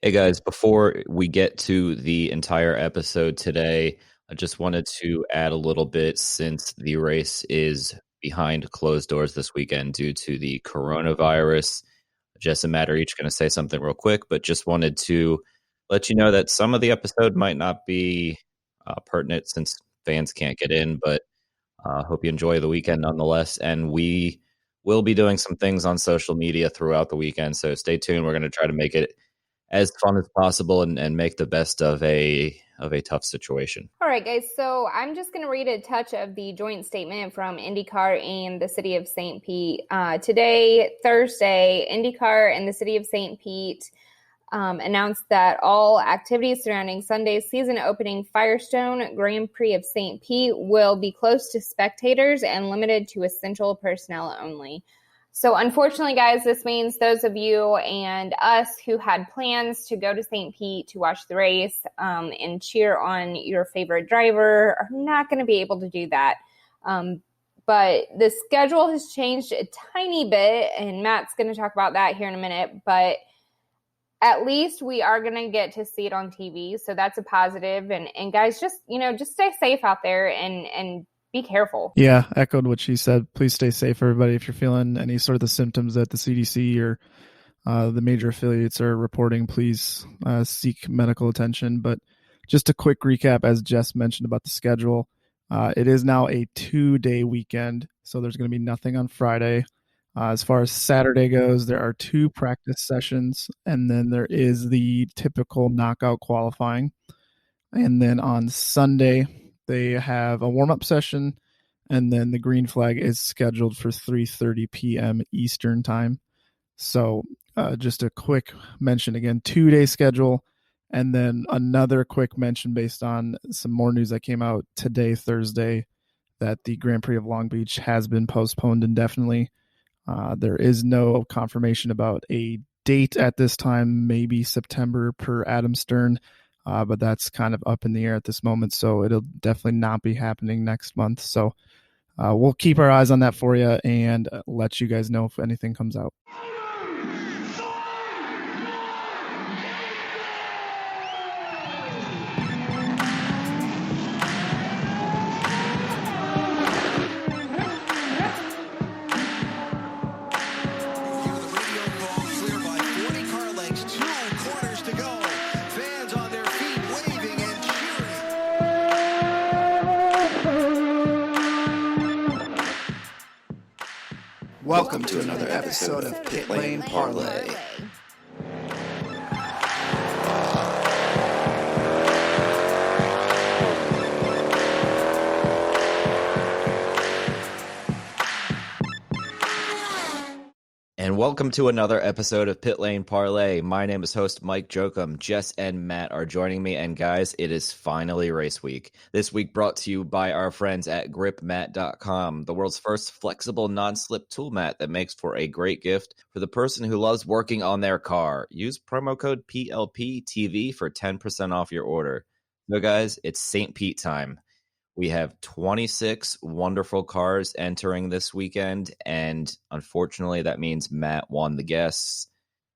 Hey guys, before we get to the entire episode today, I just wanted to add a little bit since the race is behind closed doors this weekend due to the coronavirus. Jess and Matt are each going to say something real quick, but just wanted to let you know that some of the episode might not be pertinent since fans can't get in, but hope you enjoy the weekend nonetheless. And we will be doing some things on social media throughout the weekend, so stay tuned. We're going to try to make it as fun as possible and make the best of a tough situation. All right, guys. So I'm just going to read a touch of the joint statement from INDYCAR and the city of St. Pete. Today, Thursday, INDYCAR and the city of St. Pete announced that all activities surrounding Sunday's season opening Firestone Grand Prix of St. Pete will be closed to spectators and limited to essential personnel only. So unfortunately, guys, this means those of you and us who had plans to go to St. Pete to watch the race and cheer on your favorite driver are not going to be able to do that. But the schedule has changed a tiny bit, and Matt's going to talk about that here in a minute. But at least we are going to get to see it on TV, so that's a positive. And guys, just stay safe out there and be careful. Yeah, echoed what she said. Please stay safe, everybody. If you're feeling any sort of the symptoms that the CDC or the major affiliates are reporting, please seek medical attention. But just a quick recap, as Jess mentioned about the schedule, it is now a 2-day weekend, so there's going to be nothing on Friday. As far as Saturday goes, there are 2 practice sessions, and then there is the typical knockout qualifying. And then on Sunday, they have a warm-up session, and then the green flag is scheduled for 3:30 p.m. Eastern time. So just a quick mention again, 2-day schedule, and then another quick mention based on some more news that came out today, Thursday, that the Grand Prix of Long Beach has been postponed indefinitely. There is no confirmation about a date at this time, maybe September per Adam Stern. But that's kind of up in the air at this moment, so it'll definitely not be happening next month. So we'll keep our eyes on that for you and let you guys know if anything comes out. Welcome to another episode of Pit Lane Parlay. And welcome to another episode of Pit Lane Parlay. My name is host Mike Jokum. Jess and Matt are joining me, and guys, it is finally race week. This week brought to you by our friends at gripmat.com, the world's first flexible non-slip tool mat that makes for a great gift for the person who loves working on their car. Use promo code PLPTV for 10% off your order. So guys, it's St. Pete time. We have 26 wonderful cars entering this weekend, and unfortunately, that means Matt won the guess.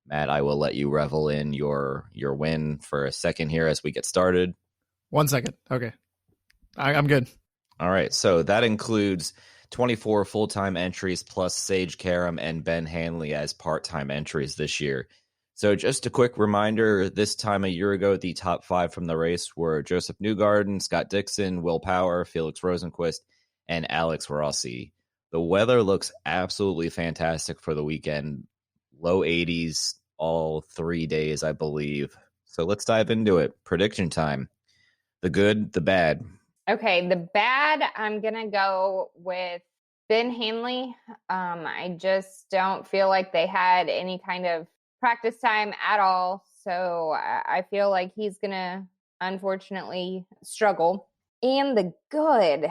Matt, I will let you revel in your win for a second here as we get started. 1 second. Okay. I'm good. All right, so that includes 24 full-time entries plus Sage Karam and Ben Hanley as part-time entries this year. So just a quick reminder, this time a year ago, the top 5 from the race were Joseph Newgarden, Scott Dixon, Will Power, Felix Rosenquist, and Alex Rossi. The weather looks absolutely fantastic for the weekend. Low 80s all 3 days, I believe. So let's dive into it. Prediction time. The good, the bad. Okay, the bad, I'm going to go with Ben Hanley. I just don't feel like they had any kind of practice time at all. So I feel like he's going to unfortunately struggle. And the good,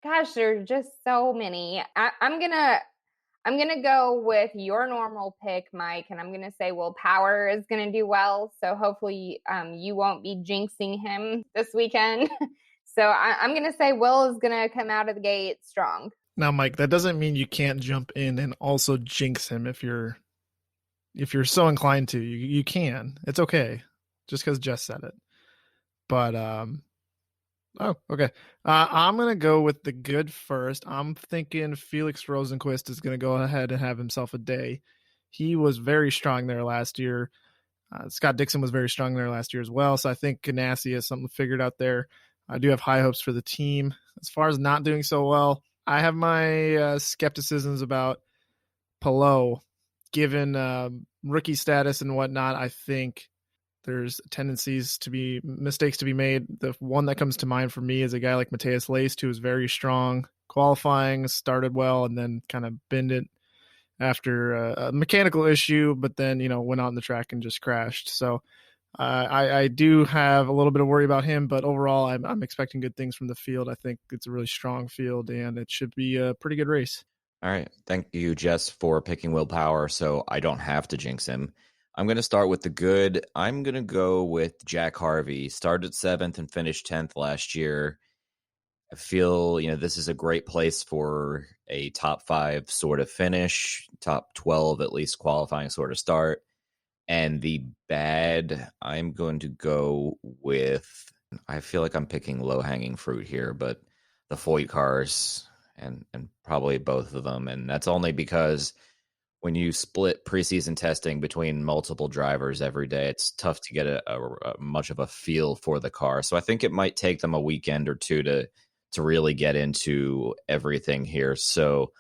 gosh, there's just so many. I'm going to go with your normal pick, Mike, and I'm going to say Will Power is going to do well. So hopefully you won't be jinxing him this weekend. So I'm going to say Will is going to come out of the gate strong. Now, Mike, that doesn't mean you can't jump in and also jinx him if you're so inclined to. You can. It's okay. just because Jess said it. But oh, okay. I'm gonna go with the good first. I'm thinking Felix Rosenquist is gonna go ahead and have himself a day. He was very strong there last year. Scott Dixon was very strong there last year as well. So I think Ganassi has something figured out there. I do have high hopes for the team. As far as not doing so well, I have my skepticisms about Palou. Given rookie status and whatnot, I think there's tendencies to be mistakes to be made. The one that comes to mind for me is a guy like Matthias Leist, who was very strong qualifying, started well, and then kind of binned it after a mechanical issue, but then, went out on the track and just crashed. So I do have a little bit of worry about him, but overall I'm expecting good things from the field. I think it's a really strong field and it should be a pretty good race. All right. Thank you, Jess, for picking Will Power, so I don't have to jinx him. I'm going to start with the good. I'm going to go with Jack Harvey. Started 7th and finished 10th last year. I feel, this is a great place for a top 5 sort of finish, top 12 at least qualifying sort of start. And the bad, I'm going to go with, I feel like I'm picking low-hanging fruit here, but the Foyt cars and probably both of them. And that's only because when you split preseason testing between multiple drivers every day, it's tough to get a much of a feel for the car. So I think it might take them a weekend or two to really get into everything here. So,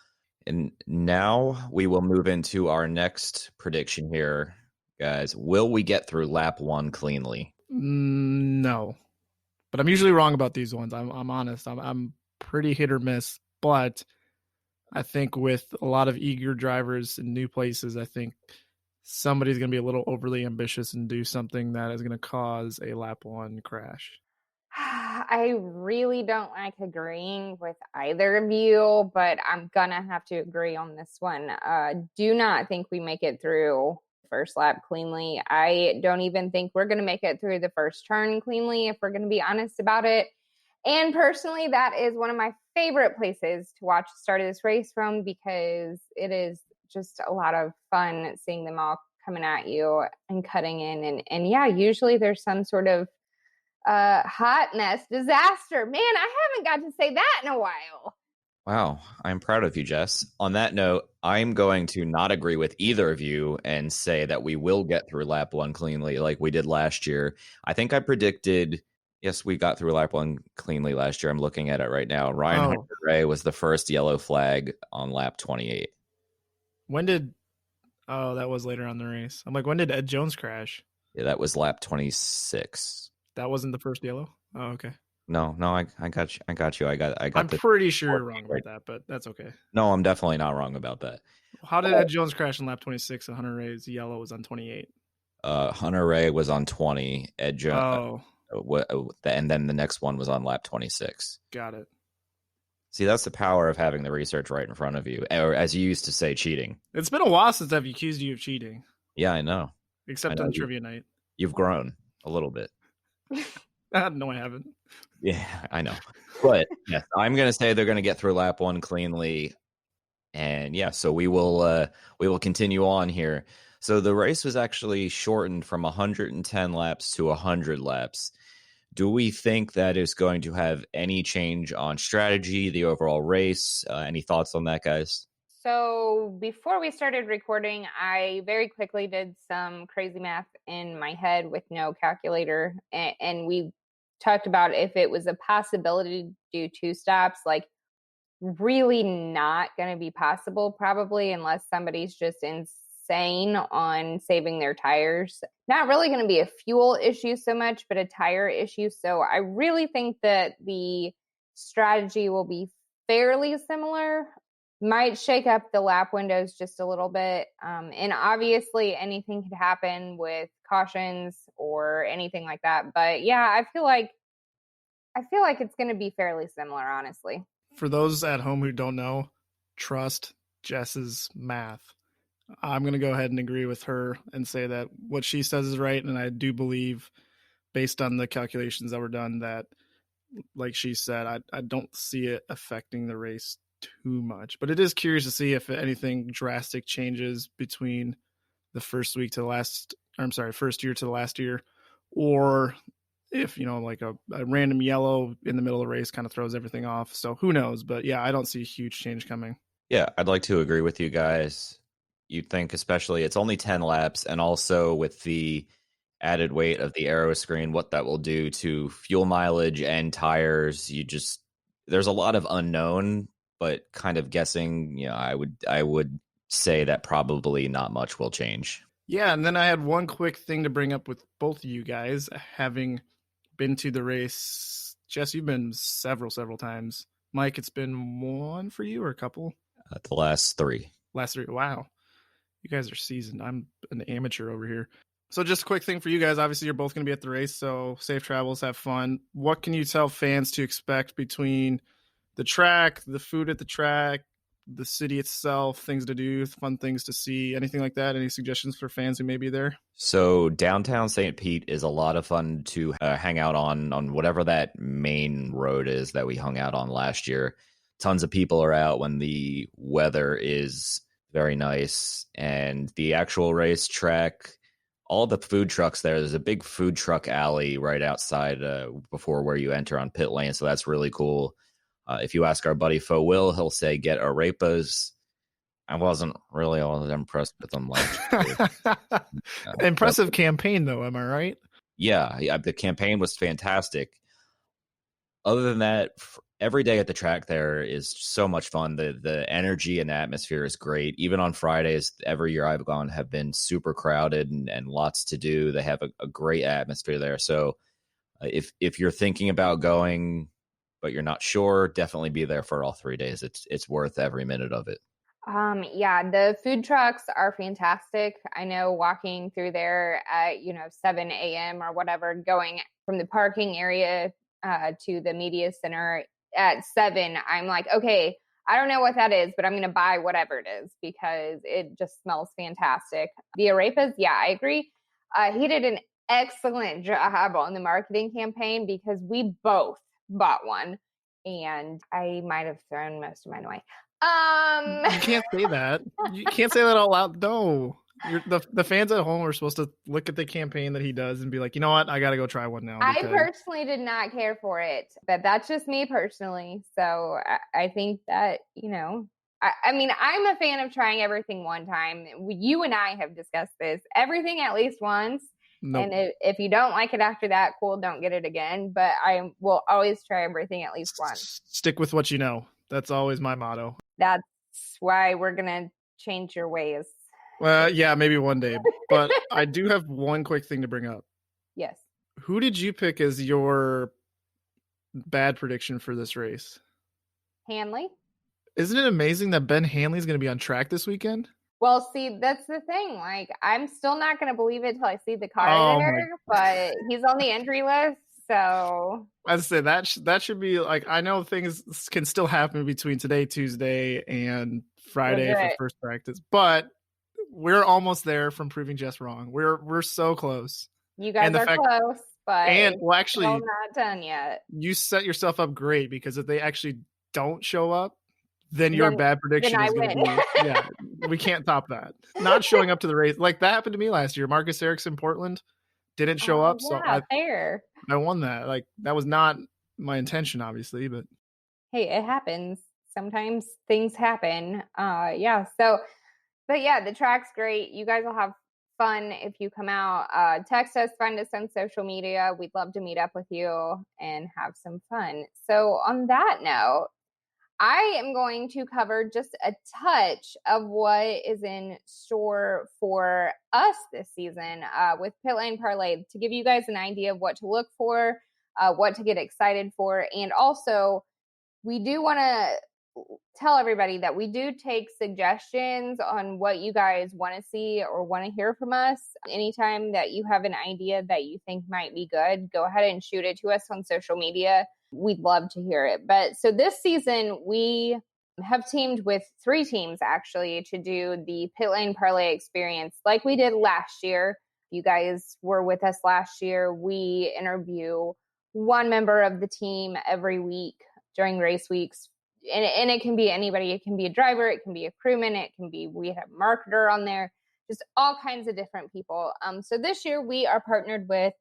and now we will move into our next prediction here, guys. Will we get through lap 1 cleanly? No, but I'm usually wrong about these ones. I'm honest. I'm pretty hit or miss, but I think with a lot of eager drivers in new places, I think somebody's going to be a little overly ambitious and do something that is going to cause a lap 1 crash. I really don't like agreeing with either of you, but I'm gonna have to agree on this one. Do not think we make it through first lap cleanly. I don't even think we're gonna make it through the first turn cleanly, if we're gonna be honest about it. And personally, that is one of my favorite places to watch the start of this race from, because it is just a lot of fun seeing them all coming at you and cutting in. And yeah, usually there's some sort of hot mess disaster. Man, I haven't got to say that in a while. Wow, I'm proud of you, Jess. On that note, I'm going to not agree with either of you and say that we will get through lap 1 cleanly like we did last year. I think I predicted, yes, we got through lap 1 cleanly last year. I'm looking at it right now. Ryan Hunter-Reay was the first yellow flag on lap 28. That was later on the race. I'm like, when did Ed Jones crash? Yeah, that was lap 26. That wasn't the first yellow? Oh, okay. No, I got you. I got. I'm pretty sure you're wrong about that, but that's okay. No, I'm definitely not wrong about that. How did Ed Jones crash in lap 26 and Hunter-Reay's yellow was on 28? Hunter-Reay was on 20. Ed Jones. And then the next one was on lap 26. Got it. See, that's the power of having the research right in front of you, or as you used to say, cheating. It's been a while since I've accused you of cheating. Yeah, I know. Except on trivia night. You've grown a little bit. No, I haven't. Yeah, I know. But yes, I'm going to say they're going to get through lap 1 cleanly. And yeah, so we will continue on here. So the race was actually shortened from 110 laps to 100 laps. Do we think that is going to have any change on strategy, the overall race? Any thoughts on that, guys? So before we started recording, I very quickly did some crazy math in my head with no calculator. And we talked about if it was a possibility to do 2 stops, like really not going to be possible, probably, unless somebody's just insane on saving their tires. Not really going to be a fuel issue so much, but a tire issue. So I really think that the strategy will be fairly similar. Might shake up the lap windows just a little bit. And obviously anything could happen with cautions or anything like that. But yeah, I feel like it's going to be fairly similar, honestly. For those at home who don't know, trust Jess's math. I'm going to go ahead and agree with her and say that what she says is right. And I do believe, based on the calculations that were done, that, like she said, I don't see it affecting the race too much. But it is curious to see if anything drastic changes between the first year to the last year, or if, like a random yellow in the middle of the race kind of throws everything off. So who knows? But yeah, I don't see a huge change coming. Yeah, I'd like to agree with you guys. You'd think, especially, it's only 10 laps, and also with the added weight of the aero screen, what that will do to fuel mileage and tires. There's a lot of unknown, but kind of guessing, I would say that probably not much will change. Yeah, and then I had one quick thing to bring up with both of you guys, having been to the race. Jess, you've been several times. Mike, it's been one for you or a couple? The last three. Wow. You guys are seasoned. I'm an amateur over here. So just a quick thing for you guys. Obviously, you're both going to be at the race, so safe travels, have fun. What can you tell fans to expect between the track, the food at the track, the city itself, things to do, fun things to see, anything like that? Any suggestions for fans who may be there? So downtown St. Pete is a lot of fun to hang out on whatever that main road is that we hung out on last year. Tons of people are out when the weather is very nice, and the actual racetrack, all the food trucks there's a big food truck alley right outside before where you enter on pit lane, so that's really cool. If you ask our buddy Fo Will, he'll say get arepas. I wasn't really all that impressed with them last year. Impressive campaign, though, am I right? Yeah, the campaign was fantastic. Other than that, every day at the track there is so much fun. The energy and atmosphere is great. Even on Fridays, every year I've gone have been super crowded and lots to do. They have a great atmosphere there. So if you're thinking about going, but you're not sure, definitely be there for all 3 days. It's worth every minute of it. Yeah, the food trucks are fantastic. I know walking through there at, 7 a.m. or whatever, going from the parking area to the media center at 7, I'm like, okay, I don't know what that is, but I'm going to buy whatever it is because it just smells fantastic. The arepas, yeah, I agree. He did an excellent job on the marketing campaign because we both bought one and I might have thrown most of mine away. You can't say that. You can't say that out loud. No. The fans at home are supposed to look at the campaign that he does and be like, you know what? I got to go try one now. I personally did not care for it, but that's just me personally. So I think that, I mean, I'm a fan of trying everything one time. You and I have discussed this, everything at least once. Nope. And if you don't like it after that, cool, don't get it again. But I will always try everything at least once. Stick with what you know. That's always my motto. That's why we're going to change your ways. Well, yeah, maybe one day. But I do have one quick thing to bring up. Yes. Who did you pick as your bad prediction for this race? Hanley. Isn't it amazing that Ben Hanley's going to be on track this weekend? Well, see, that's the thing. Like, I'm still not going to believe it till I see the car there, but he's on the entry list. So I'd say that should be like, I know things can still happen between today, Tuesday, and Friday for first practice, but we're almost there from proving Jess wrong. We're so close. You guys are close, but actually, still not done yet. You set yourself up great because if they actually don't show up, then your bad prediction is going to be, yeah, we can't top that. Not showing up to the race. Like that happened to me last year. Marcus Erickson, Portland, didn't show up. Yeah, so I won that. Like that was not my intention, obviously, but hey, it happens. Sometimes things happen. Yeah. So, but yeah, the track's great. You guys will have fun if you come out. Text us, find us on social media. We'd love to meet up with you and have some fun. So on that note, I am going to cover just a touch of what is in store for us this season with Pit Lane Parlay to give you guys an idea of what to look for, what to get excited for. And also, we do want to tell everybody that we do take suggestions on what you guys want to see or want to hear from us. Anytime that you have an idea that you think might be good, go ahead and shoot it to us on social media. We'd love to hear it. But so this season, we have teamed with 3 teams actually to do the Pit Lane Parlay experience like we did last year. If you guys were with us last year, we interview one member of the team every week during race weeks. And it can be anybody. It can be a driver. It can be a crewman. It can be, we have a marketer on there, just all kinds of different people. So this year we are partnered with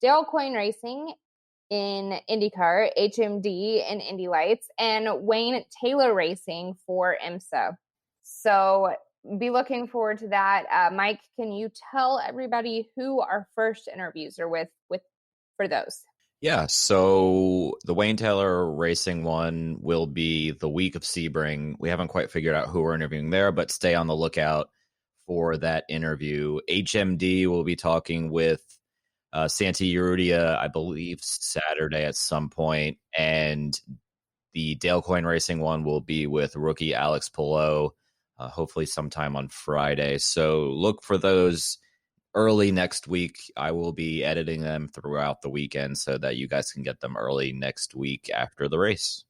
Dale Coyne Racing in INDYCAR, HMD in Indy Lights, and Wayne Taylor Racing for IMSA. So be looking forward to that. Mike, can you tell everybody who our first interviews are with for those? Yeah, so the Wayne Taylor Racing one will be the week of Sebring. We haven't quite figured out who we're interviewing there, but stay on the lookout for that interview. HMD will be talking with Santi Urrutia, I believe, Saturday at some point, and the Dale Coyne Racing one will be with rookie Alex Pillow, hopefully sometime on Friday. So look for those early next week. I will be editing them throughout the weekend so that you guys can get them early next week after the race.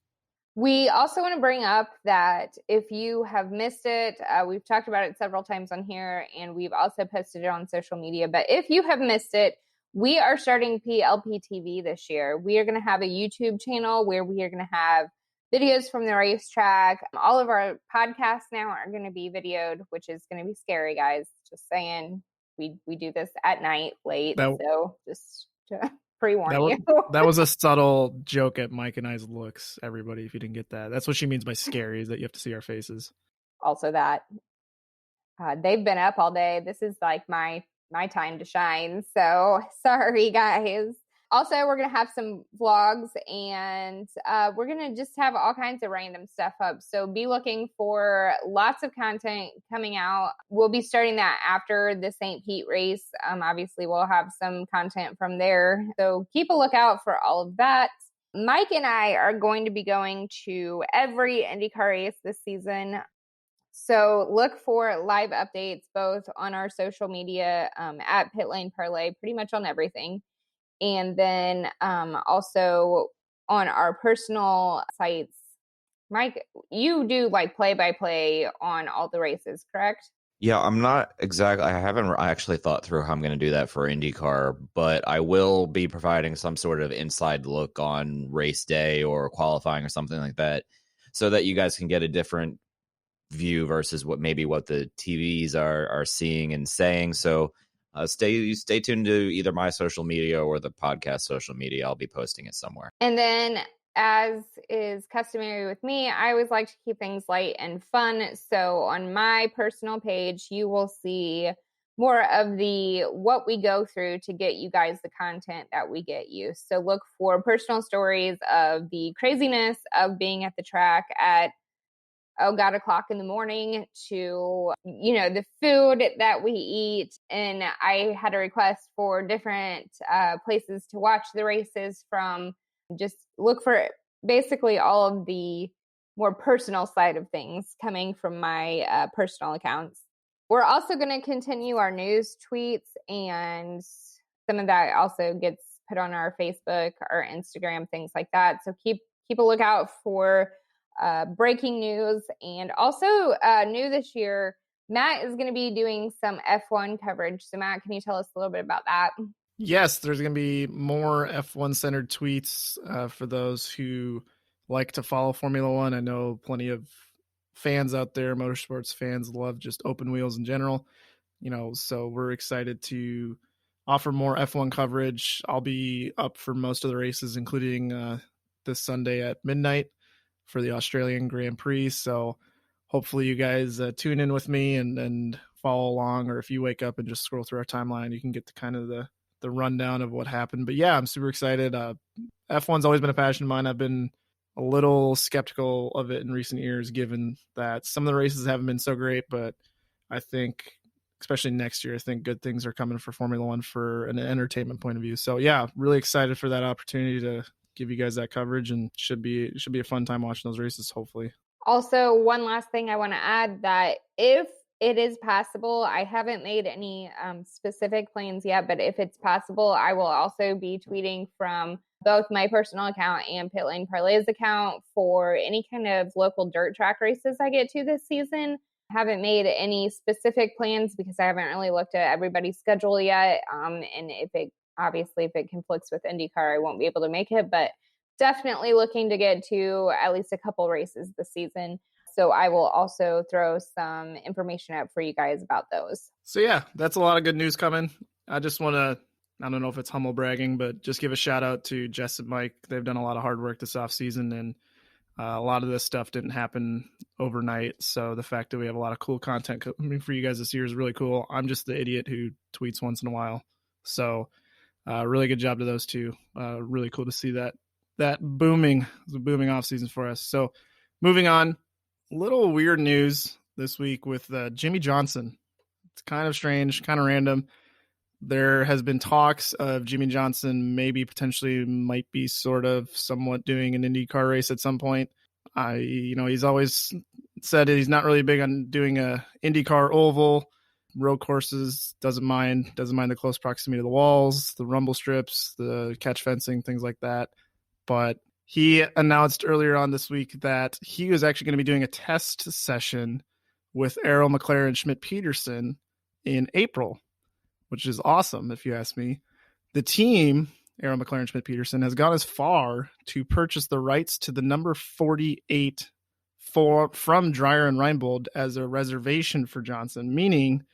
We also want to bring up that if you have missed it, we've talked about it several times on here, and we've also posted it on social media. But if you have missed it, we are starting PLP TV this year. We are going to have a YouTube channel where we are going to have videos from the racetrack. All of our podcasts now are going to be videoed, which is going to be scary, guys. Just saying. We do this at night late, so just to pre-warn you. That was a subtle joke at Mike and I's looks, everybody, if you didn't get that. That's what she means by scary, is that you have to see our faces. Also that. They've been up all day. This is like my time to shine, so sorry, guys. Also, we're going to have some vlogs, and we're going to just have all kinds of random stuff up. So be looking for lots of content coming out. We'll be starting that after the St. Pete race. Obviously, we'll have some content from there. So keep a lookout for all of that. Mike and I are going to be going to every IndyCar race this season. So look for live updates both on our social media at Pit Lane Parlay, pretty much on everything. And then also on our personal sites. Mike, you do like play-by-play on all the races, correct? Yeah, I'm not exactly. I haven't actually thought through how I'm going to do that for IndyCar, but I will be providing some sort of inside look on race day or qualifying or something like that, so that you guys can get a different view versus what the TVs are seeing and saying. So stay tuned to either my social media or the podcast social media. I'll be posting it somewhere. And then, as is customary with me, I always like to keep things light and fun. So on my personal page, you will see more of the what we go through to get you guys the content that we get you. So look for personal stories of the craziness of being at the track at o'clock in the morning to, the food that we eat. And I had a request for different places to watch the races from. Just look for basically all of the more personal side of things coming from my personal accounts. We're also going to continue our news tweets, and some of that also gets put on our Facebook, our Instagram, things like that. So keep a lookout for breaking news. And also new this year, Matt is going to be doing some F1 coverage. So Matt, can you tell us a little bit about that? Yes, there's going to be more F1 centered tweets for those who like to follow Formula One. I know plenty of fans out there, motorsports fans, love just open wheels in general. So we're excited to offer more F1 coverage. I'll be up for most of the races, including this Sunday at midnight for the Australian Grand Prix. So hopefully you guys tune in with me and follow along, or if you wake up and just scroll through our timeline, you can get the rundown of what happened. But yeah, I'm super excited. F1's always been a passion of mine. I've been a little skeptical of it in recent years, given that some of the races haven't been so great, but I think especially next year, I think good things are coming for Formula One for an entertainment point of view. So yeah, really excited for that opportunity to give you guys that coverage, and should be a fun time watching those races, hopefully. Also, one last thing I want to add, that if it is possible, I haven't made any specific plans yet, but if it's possible, I will also be tweeting from both my personal account and Pit Lane Parlay's account for any kind of local dirt track races I get to this season. Haven't made any specific plans because I haven't really looked at everybody's schedule yet. And if it conflicts with IndyCar, I won't be able to make it, but definitely looking to get to at least a couple races this season. So I will also throw some information out for you guys about those. So yeah, that's a lot of good news coming. I just want to I don't know if it's humble bragging, but just give a shout out to Jess and Mike. They've done a lot of hard work this offseason, and a lot of this stuff didn't happen overnight. So the fact that we have a lot of cool content coming for you guys this year is really cool. I'm just the idiot who tweets once in a while. So really good job to those two. Really cool to see that booming offseason for us. So moving on, little weird news this week with Jimmy Johnson. It's kind of strange, kind of random. There has been talks of Jimmy Johnson maybe potentially might be sort of somewhat doing an IndyCar race at some point. He's always said he's not really big on doing a IndyCar oval. Road courses, doesn't mind the close proximity to the walls, the rumble strips, the catch fencing, things like that. But he announced earlier on this week that he was actually going to be doing a test session with Arrow McLaren Schmidt-Peterson in April, which is awesome, if you ask me. The team, Arrow McLaren Schmidt-Peterson, has gone as far to purchase the rights to the number 48 from Dreyer and Reinbold as a reservation for Johnson, meaning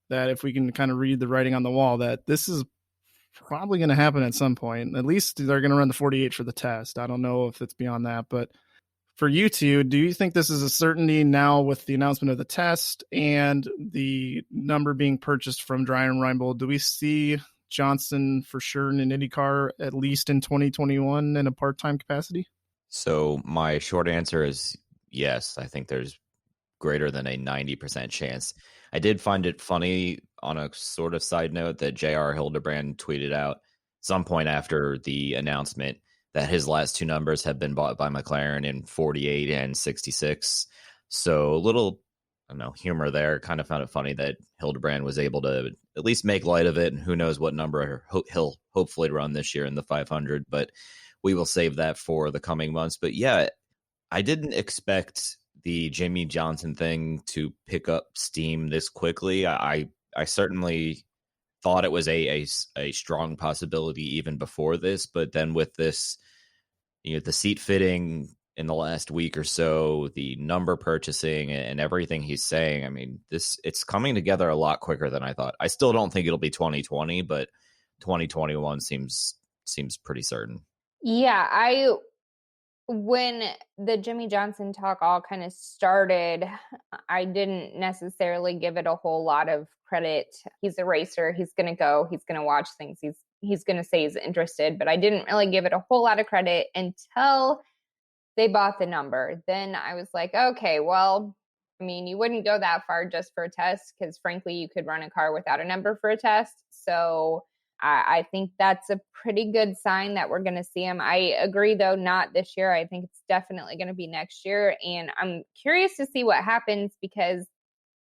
that if we can kind of read the writing on the wall, that this is probably going to happen at some point. At least they're going to run the 48 for the test. I don't know if it's beyond that, but for you two, do you think this is a certainty now with the announcement of the test and the number being purchased from Dreyer and Reinbold? Do we see Johnson for sure in an IndyCar at least in 2021 in a part-time capacity? So my short answer is yes. I think there's greater than a 90% chance. I did find it funny on a sort of side note that J.R. Hildebrand tweeted out some point after the announcement that his last two numbers have been bought by McLaren in 48 and 66. So a little, I don't know, humor there. Kind of found it funny that Hildebrand was able to at least make light of it. And who knows what number he'll hopefully run this year in the 500. But we will save that for the coming months. But yeah, I didn't expect the Jimmy Johnson thing to pick up steam this quickly. I certainly thought it was a strong possibility even before this, but then with this, the seat fitting in the last week or so, the number purchasing and everything he's saying, I mean, it's coming together a lot quicker than I thought. I still don't think it'll be 2020, but 2021 seems pretty certain. Yeah, when the Jimmy Johnson talk all kind of started, I didn't necessarily give it a whole lot of credit. He's a racer. He's going to go. He's going to watch things. He's going to say he's interested, but I didn't really give it a whole lot of credit until they bought the number. Then I was like, okay, well, I mean, you wouldn't go that far just for a test because frankly, you could run a car without a number for a test. So I think that's a pretty good sign that we're going to see him. I agree, though, not this year. I think it's definitely going to be next year. And I'm curious to see what happens because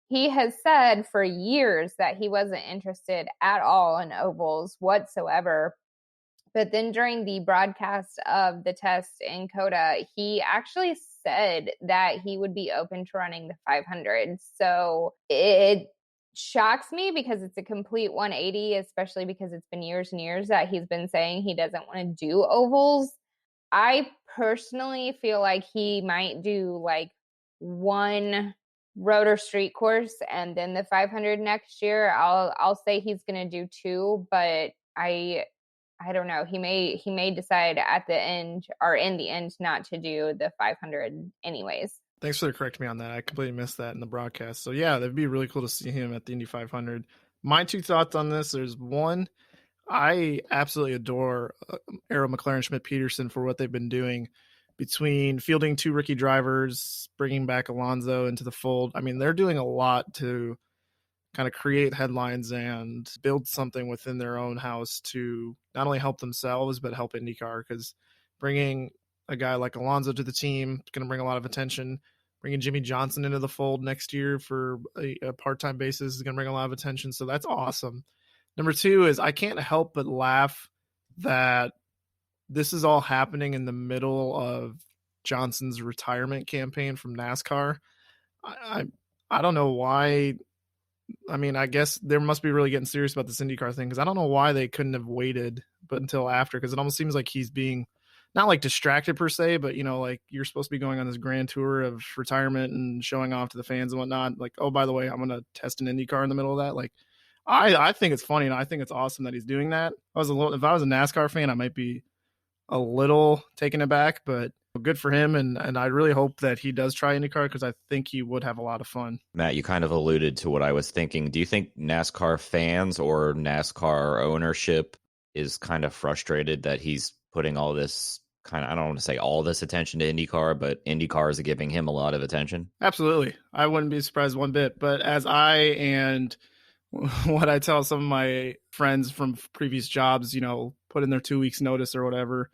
he has said for years that he wasn't interested at all in ovals whatsoever. But then during the broadcast of the test in COTA, he actually said that he would be open to running the 500. So it shocks me because it's a complete 180, especially because it's been years and years that he's been saying he doesn't want to do ovals. I personally feel like he might do like one rotor street course and then the 500 next year. I'll say he's going to do two, but I don't know. He may decide at the end or in the end not to do the 500 anyways. Thanks for correcting me on that. I completely missed that in the broadcast. So yeah, that'd be really cool to see him at the Indy 500. My two thoughts on this, there's one, I absolutely adore Arrow McLaren Schmidt-Peterson for what they've been doing between fielding two rookie drivers, bringing back Alonso into the fold. I mean, they're doing a lot to kind of create headlines and build something within their own house to not only help themselves, but help IndyCar, because bringing a guy like Alonso to the team is going to bring a lot of attention. Bringing Jimmy Johnson into the fold next year for a part-time basis is going to bring a lot of attention. So that's awesome. Number two is I can't help but laugh that this is all happening in the middle of Johnson's retirement campaign from NASCAR. I don't know why. I mean, I guess they must be really getting serious about this IndyCar thing because I don't know why they couldn't have waited but until after, because it almost seems like he's being not like distracted per se, but like you're supposed to be going on this grand tour of retirement and showing off to the fans and whatnot. Like, oh, by the way, I'm going to test an IndyCar in the middle of that. Like, I think it's funny, and I think it's awesome that he's doing that. If I was a NASCAR fan, I might be a little taken aback, but good for him. And I really hope that he does try IndyCar because I think he would have a lot of fun. Matt, you kind of alluded to what I was thinking. Do you think NASCAR fans or NASCAR ownership is kind of frustrated that he's putting all this kind of, I don't want to say all this attention to IndyCar, but IndyCar is giving him a lot of attention? Absolutely. I wouldn't be surprised one bit. But as and what I tell some of my friends from previous jobs, put in their 2 weeks notice or whatever,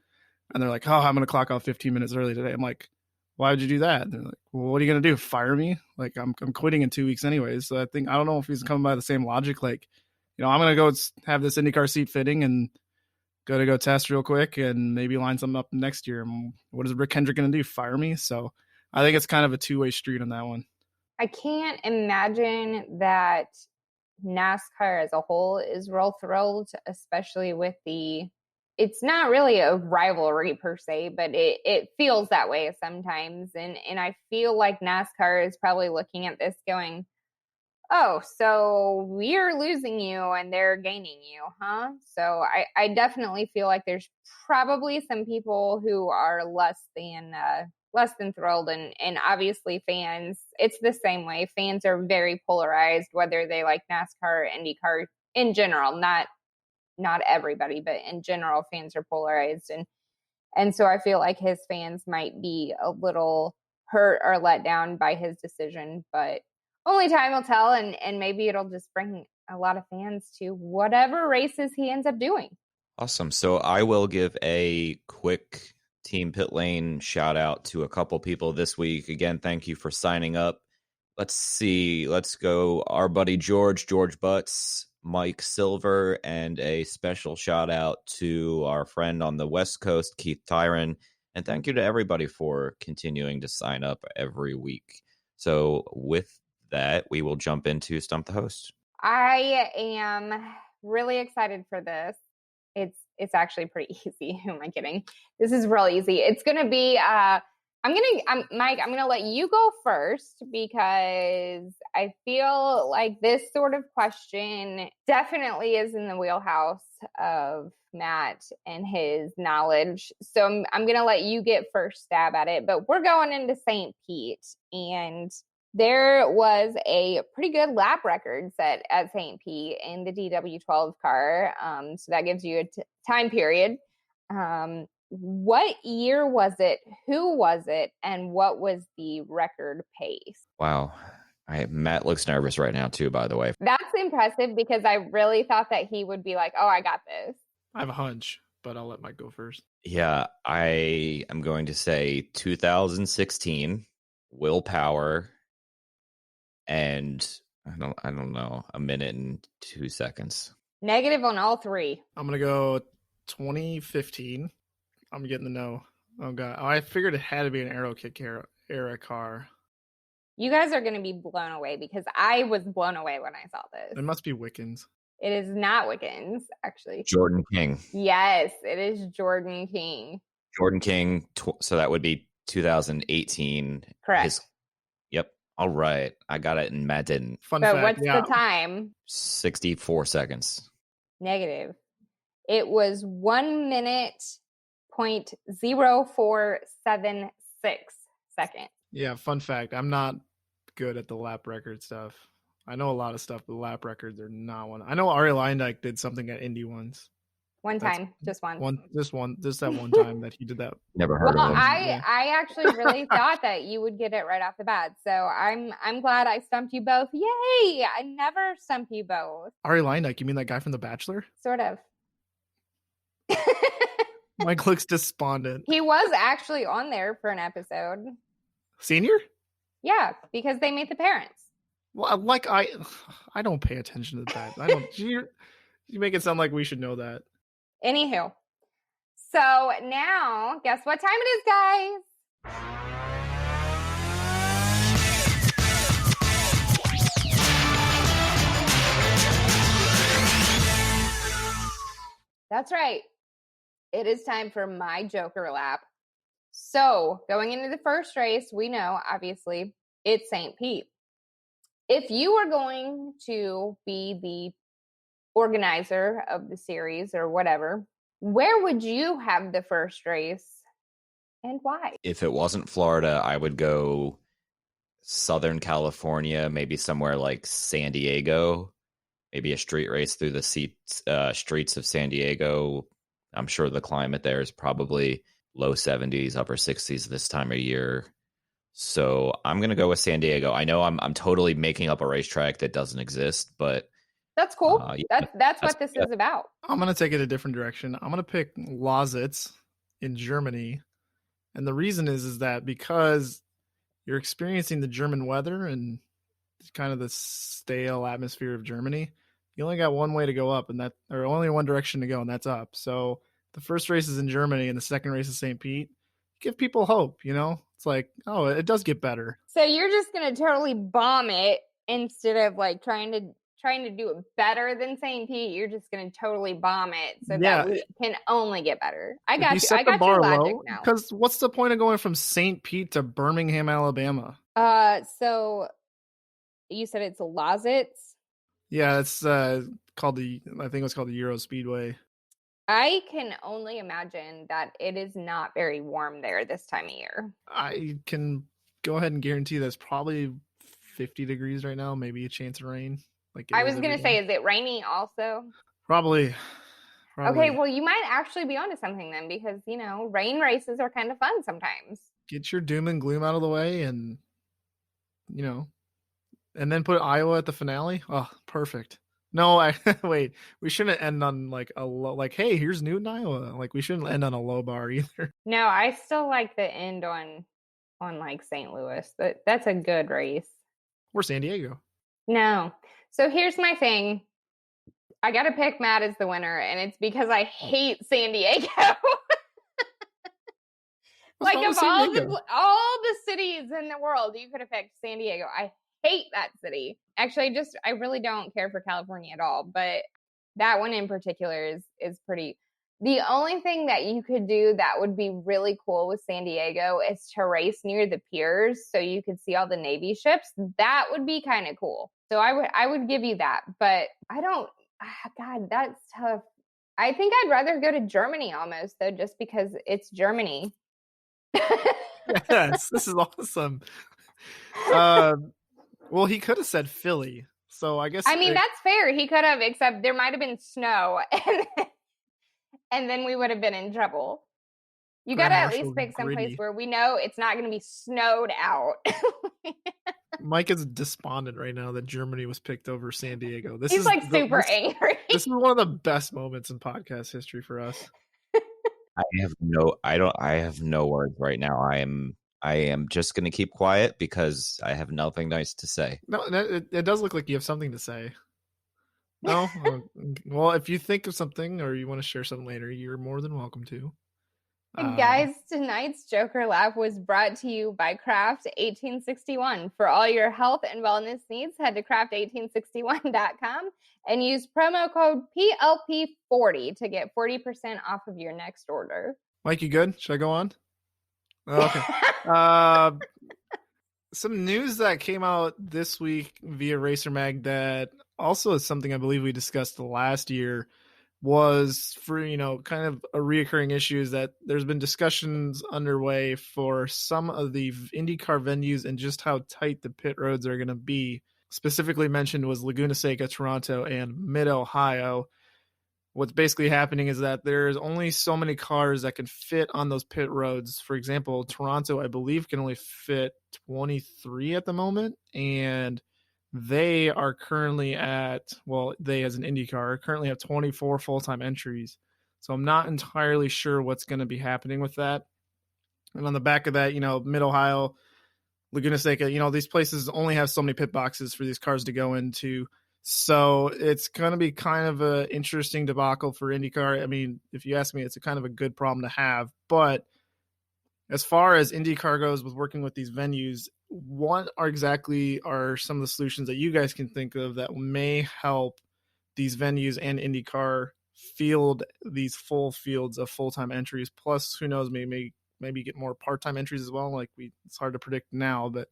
and they're like, "Oh, I'm going to clock out 15 minutes early today." I'm like, "Why would you do that?" And they're like, "Well, what are you going to do? Fire me? Like, I'm quitting in 2 weeks anyways." So I don't know if he's coming by the same logic. Like, I'm going to go have this IndyCar seat fitting and go test real quick and maybe line something up next year. And what is Rick Hendrick going to do? Fire me? So I think it's kind of a two-way street on that one. I can't imagine that NASCAR as a whole is real thrilled, especially with it's not really a rivalry per se, but it feels that way sometimes. And I feel like NASCAR is probably looking at this going, oh, so we're losing you and they're gaining you, huh? So I definitely feel like there's probably some people who are less than thrilled, and obviously fans, it's the same way. Fans are very polarized, whether they like NASCAR or IndyCar in general, not everybody, but in general, fans are polarized. And so I feel like his fans might be a little hurt or let down by his decision, but only time will tell. And maybe it'll just bring a lot of fans to whatever races he ends up doing. Awesome. So I will give a quick Team Pit Lane shout out to a couple people this week. Again, thank you for signing up. Let's see. Let's go. Our buddy George Butts, Mike Silver, and a special shout out to our friend on the West Coast, Keith Tyron. And thank you to everybody for continuing to sign up every week. So with that, we will jump into Stump the Host. I am really excited for this. It's actually pretty easy. Who am I kidding? This is real easy. It's going to be, Mike, I'm going to let you go first because I feel like this sort of question definitely is in the wheelhouse of Matt and his knowledge. So I'm going to let you get first stab at it, but we're going into St. Pete, and there was a pretty good lap record set at St. Pete in the DW12 car. So that gives you a time period. What year was it? Who was it? And what was the record pace? Wow. Matt looks nervous right now too, by the way. That's impressive because I really thought that he would be like, oh, I got this. I have a hunch, but I'll let Mike go first. Yeah, I am going to say 2016, Willpower, and I don't know, a minute and 2 seconds. Negative on all three. I'm going to go 2015. I'm getting the no. Oh, God. Oh, I figured it had to be an Aero Kick era car. You guys are going to be blown away because I was blown away when I saw this. It must be Wickens. It is not Wickens, actually. Jordan King. Yes, it is Jordan King. Jordan King, so that would be 2018. Correct. Yep. All right. I got it and Matt didn't. Fun fact, what's the time? 64 seconds. Negative. It was 1 minute, 0.0476 seconds. Yeah, fun fact. I'm not good at the lap record stuff. I know a lot of stuff, but lap records are not one. I know Ari Leindyke did something at Indy once. Just that one time that he did that. Never heard of him. I actually really thought that you would get it right off the bat. So I'm glad I stumped you both. Yay! I never stump you both. Ari Leindyke, you mean that guy from The Bachelor? Sort of. Mike looks despondent. He was actually on there for an episode. Senior? Yeah, because they meet the parents. Well, I don't pay attention to that. You make it sound like we should know that. Anywho, so now guess what time it is, guys? That's right. It is time for my Joker lap. So going into the first race, we know, obviously, it's St. Pete. If you are going to be the organizer of the series or whatever, where would you have the first race and why? If it wasn't Florida, I would go Southern California, maybe somewhere like San Diego, maybe a street race through the streets of San Diego. I'm sure the climate there is probably low 70s, upper 60s this time of year. So I'm going to go with San Diego. I know I'm totally making up a racetrack that doesn't exist, but that's cool. Yeah, that's what this is about. I'm going to take it a different direction. I'm going to pick Lausitz in Germany. And the reason is that because you're experiencing the German weather and kind of the stale atmosphere of Germany, you only got one way to go up, or only one direction to go, and that's up. So the first race is in Germany and the second race is St. Pete. Give people hope, It's like, oh, it does get better. So you're just going to totally bomb it instead of like trying to do it better than St. Pete. You're just going to totally bomb it so that we can only get better. I got you. I got your logic now. Because what's the point of going from St. Pete to Birmingham, Alabama? So you said it's Lausitz? Yeah, it's called I think it was called the Euro Speedway. I can only imagine that it is not very warm there this time of year. I can go ahead and guarantee that's probably 50 degrees right now, maybe a chance of rain. I was going to say, is it raining also? Probably. Okay, well, you might actually be onto something then because, rain races are kind of fun sometimes. Get your doom and gloom out of the way and, and then put Iowa at the finale. Oh, perfect. No, wait. We shouldn't end on like a low, like, hey, here's Newton, Iowa. Like, we shouldn't end on a low bar either. No, I still like the end on like St. Louis. That's a good race. Or San Diego. No. So here's my thing. I got to pick Matt as the winner, and it's because I hate San Diego. Like, of all the cities in the world, you could have picked San Diego. I hate that city. Actually, I really don't care for California at all, but that one in particular is pretty. The only thing that you could do that would be really cool with San Diego is to race near the piers so you could see all the Navy ships. That would be kind of cool. So I would give you that, but I don't. God, that's tough. I think I'd rather go to Germany almost though, just because it's Germany. Yes, this is awesome. Well, he could have said Philly, so I guess. I mean, that's fair. He could have, except there might have been snow, and then we would have been in trouble. You got to at least pick someplace where we know it's not going to be snowed out. Mike is despondent right now that Germany was picked over San Diego. He's like super angry. This is one of the best moments in podcast history for us. I have no words right now. I am just going to keep quiet because I have nothing nice to say. No, it does look like you have something to say. No? Well, if you think of something or you want to share something later, you're more than welcome to. And guys, tonight's Joker Lab was brought to you by Craft 1861. For all your health and wellness needs, head to craft1861.com and use promo code PLP40 to get 40% off of your next order. Mike, you good? Should I go on? Okay. Some news that came out this week via Racer Mag that also is something I believe we discussed last year was for, kind of a reoccurring issue is that there's been discussions underway for some of the IndyCar venues and just how tight the pit roads are going to be. Specifically mentioned was Laguna Seca, Toronto, and Mid-Ohio. What's basically happening is that there's only so many cars that can fit on those pit roads. For example, Toronto, I believe, can only fit 23 at the moment, and they are currently they as an IndyCar currently have 24 full-time entries. So I'm not entirely sure what's going to be happening with that. And on the back of that, Mid-Ohio, Laguna Seca, these places only have so many pit boxes for these cars to go into. So it's going to be kind of an interesting debacle for IndyCar. I mean, if you ask me, it's a kind of a good problem to have. But as far as IndyCar goes with working with these venues, what are some of the solutions that you guys can think of that may help these venues and IndyCar field these full fields of full-time entries? Plus, who knows, maybe get more part-time entries as well. It's hard to predict now, but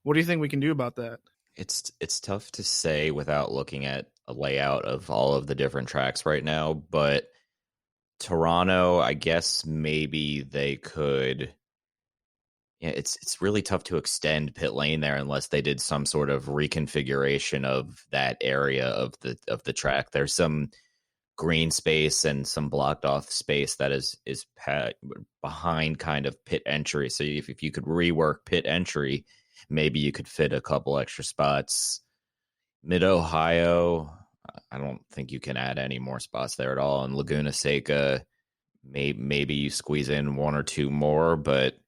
what do you think we can do about that? It's tough to say without looking at a layout of all of the different tracks right now, but Toronto, I guess maybe they could. Yeah, it's really tough to extend pit lane there unless they did some sort of reconfiguration of that area of the track. There's some green space and some blocked off space that is behind kind of pit entry. So if you could rework pit entry, maybe you could fit a couple extra spots. Mid Ohio, I don't think you can add any more spots there at all. And Laguna Seca, maybe you squeeze in one or two more, but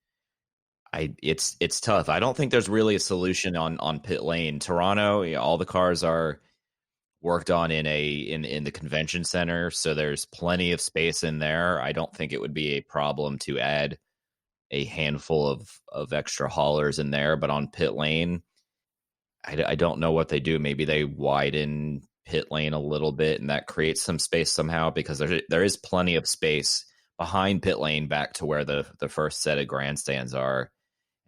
it's tough. I don't think there's really a solution on pit lane. Toronto, all the cars are worked on in the convention center, so there's plenty of space in there. I don't think it would be a problem to add a handful of extra haulers in there, but on pit lane, I don't know what they do. Maybe they widen pit lane a little bit, and that creates some space somehow, because there is plenty of space behind pit lane back to where the first set of grandstands are.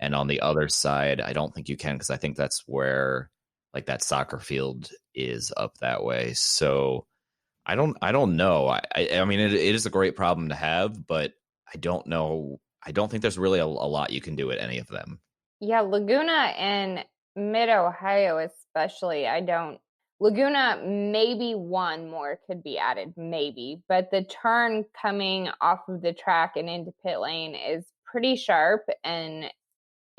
And on the other side, I don't think you can, because I think that's where like that soccer field is up that way. So I don't know. I mean, it is a great problem to have, but I don't know. I don't think there's really a lot you can do at any of them. Yeah, Laguna and Mid Ohio especially, Laguna, maybe one more could be added, maybe, but the turn coming off of the track and into pit lane is pretty sharp, and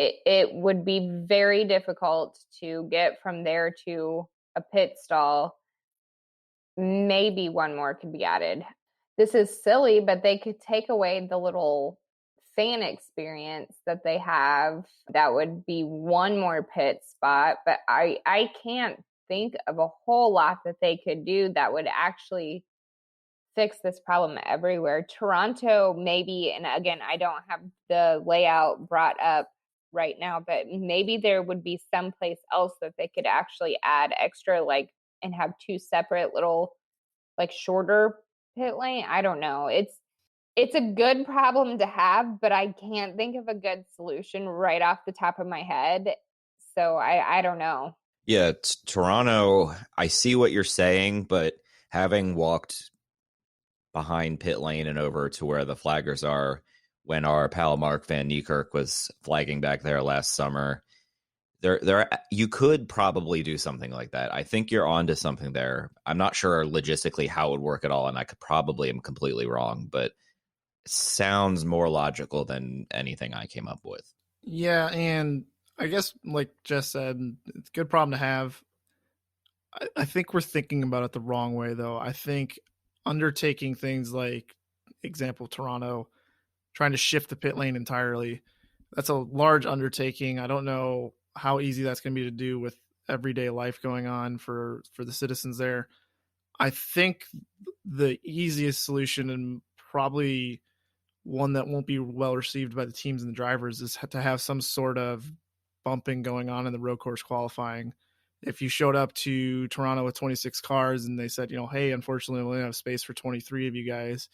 it would be very difficult to get from there to a pit stall. Maybe one more could be added. This is silly, but they could take away the little fan experience that they have. That would be one more pit spot, but I can't think of a whole lot that they could do that would actually fix this problem everywhere. Toronto, maybe, and again, I don't have the layout brought up right now, but maybe there would be someplace else that they could actually add extra, like, and have two separate little, like, shorter pit lane. I don't know. It's a good problem to have, but I can't think of a good solution right off the top of my head. So I don't know. Yeah, Toronto, I see what you're saying, but having walked behind pit lane and over to where the flaggers are when our pal Mark Van Niekerk was flagging back there last summer, you could probably do something like that. I think you're onto something there. I'm not sure logistically how it would work at all, and I could probably am completely wrong, but it sounds more logical than anything I came up with. Yeah, and I guess like Jess said, it's a good problem to have. I think we're thinking about it the wrong way, though. I think undertaking things like, example, Toronto, trying to shift the pit lane entirely, that's a large undertaking. I don't know how easy that's going to be to do with everyday life going on for the citizens there. I think the easiest solution, and probably one that won't be well received by the teams and the drivers, is to have some sort of bumping going on in the road course qualifying. If you showed up to Toronto with 26 cars and they said, hey, unfortunately, we only have space for 23 of you guys,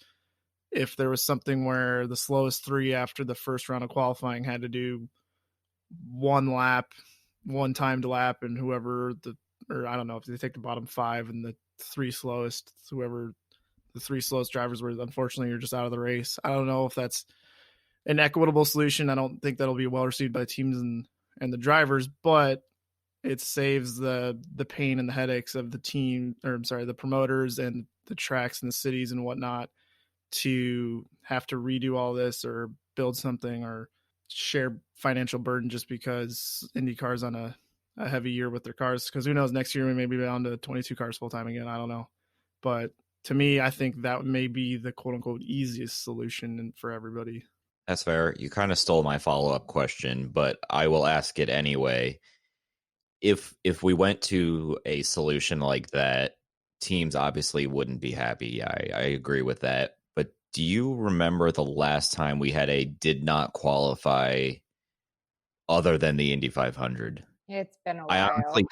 if there was something where the slowest three after the first round of qualifying had to do one timed lap, and or I don't know if they take the bottom five and the three slowest, whoever the three slowest drivers were, unfortunately, you're just out of the race. I don't know if that's an equitable solution. I don't think that'll be well received by teams and the drivers, but it saves the pain and the headaches of the promoters and the tracks and the cities and whatnot to have to redo all this or build something or share financial burden just because IndyCar's on a heavy year with their cars. Because who knows, next year we may be down to 22 cars full time again. I don't know. But to me, I think that may be the quote unquote easiest solution for everybody. That's fair. You kind of stole my follow-up question, but I will ask it anyway. If we went to a solution like that, teams obviously wouldn't be happy. I agree with that. But do you remember the last time we had a did not qualify other than the Indy 500? It's been a I while. honestly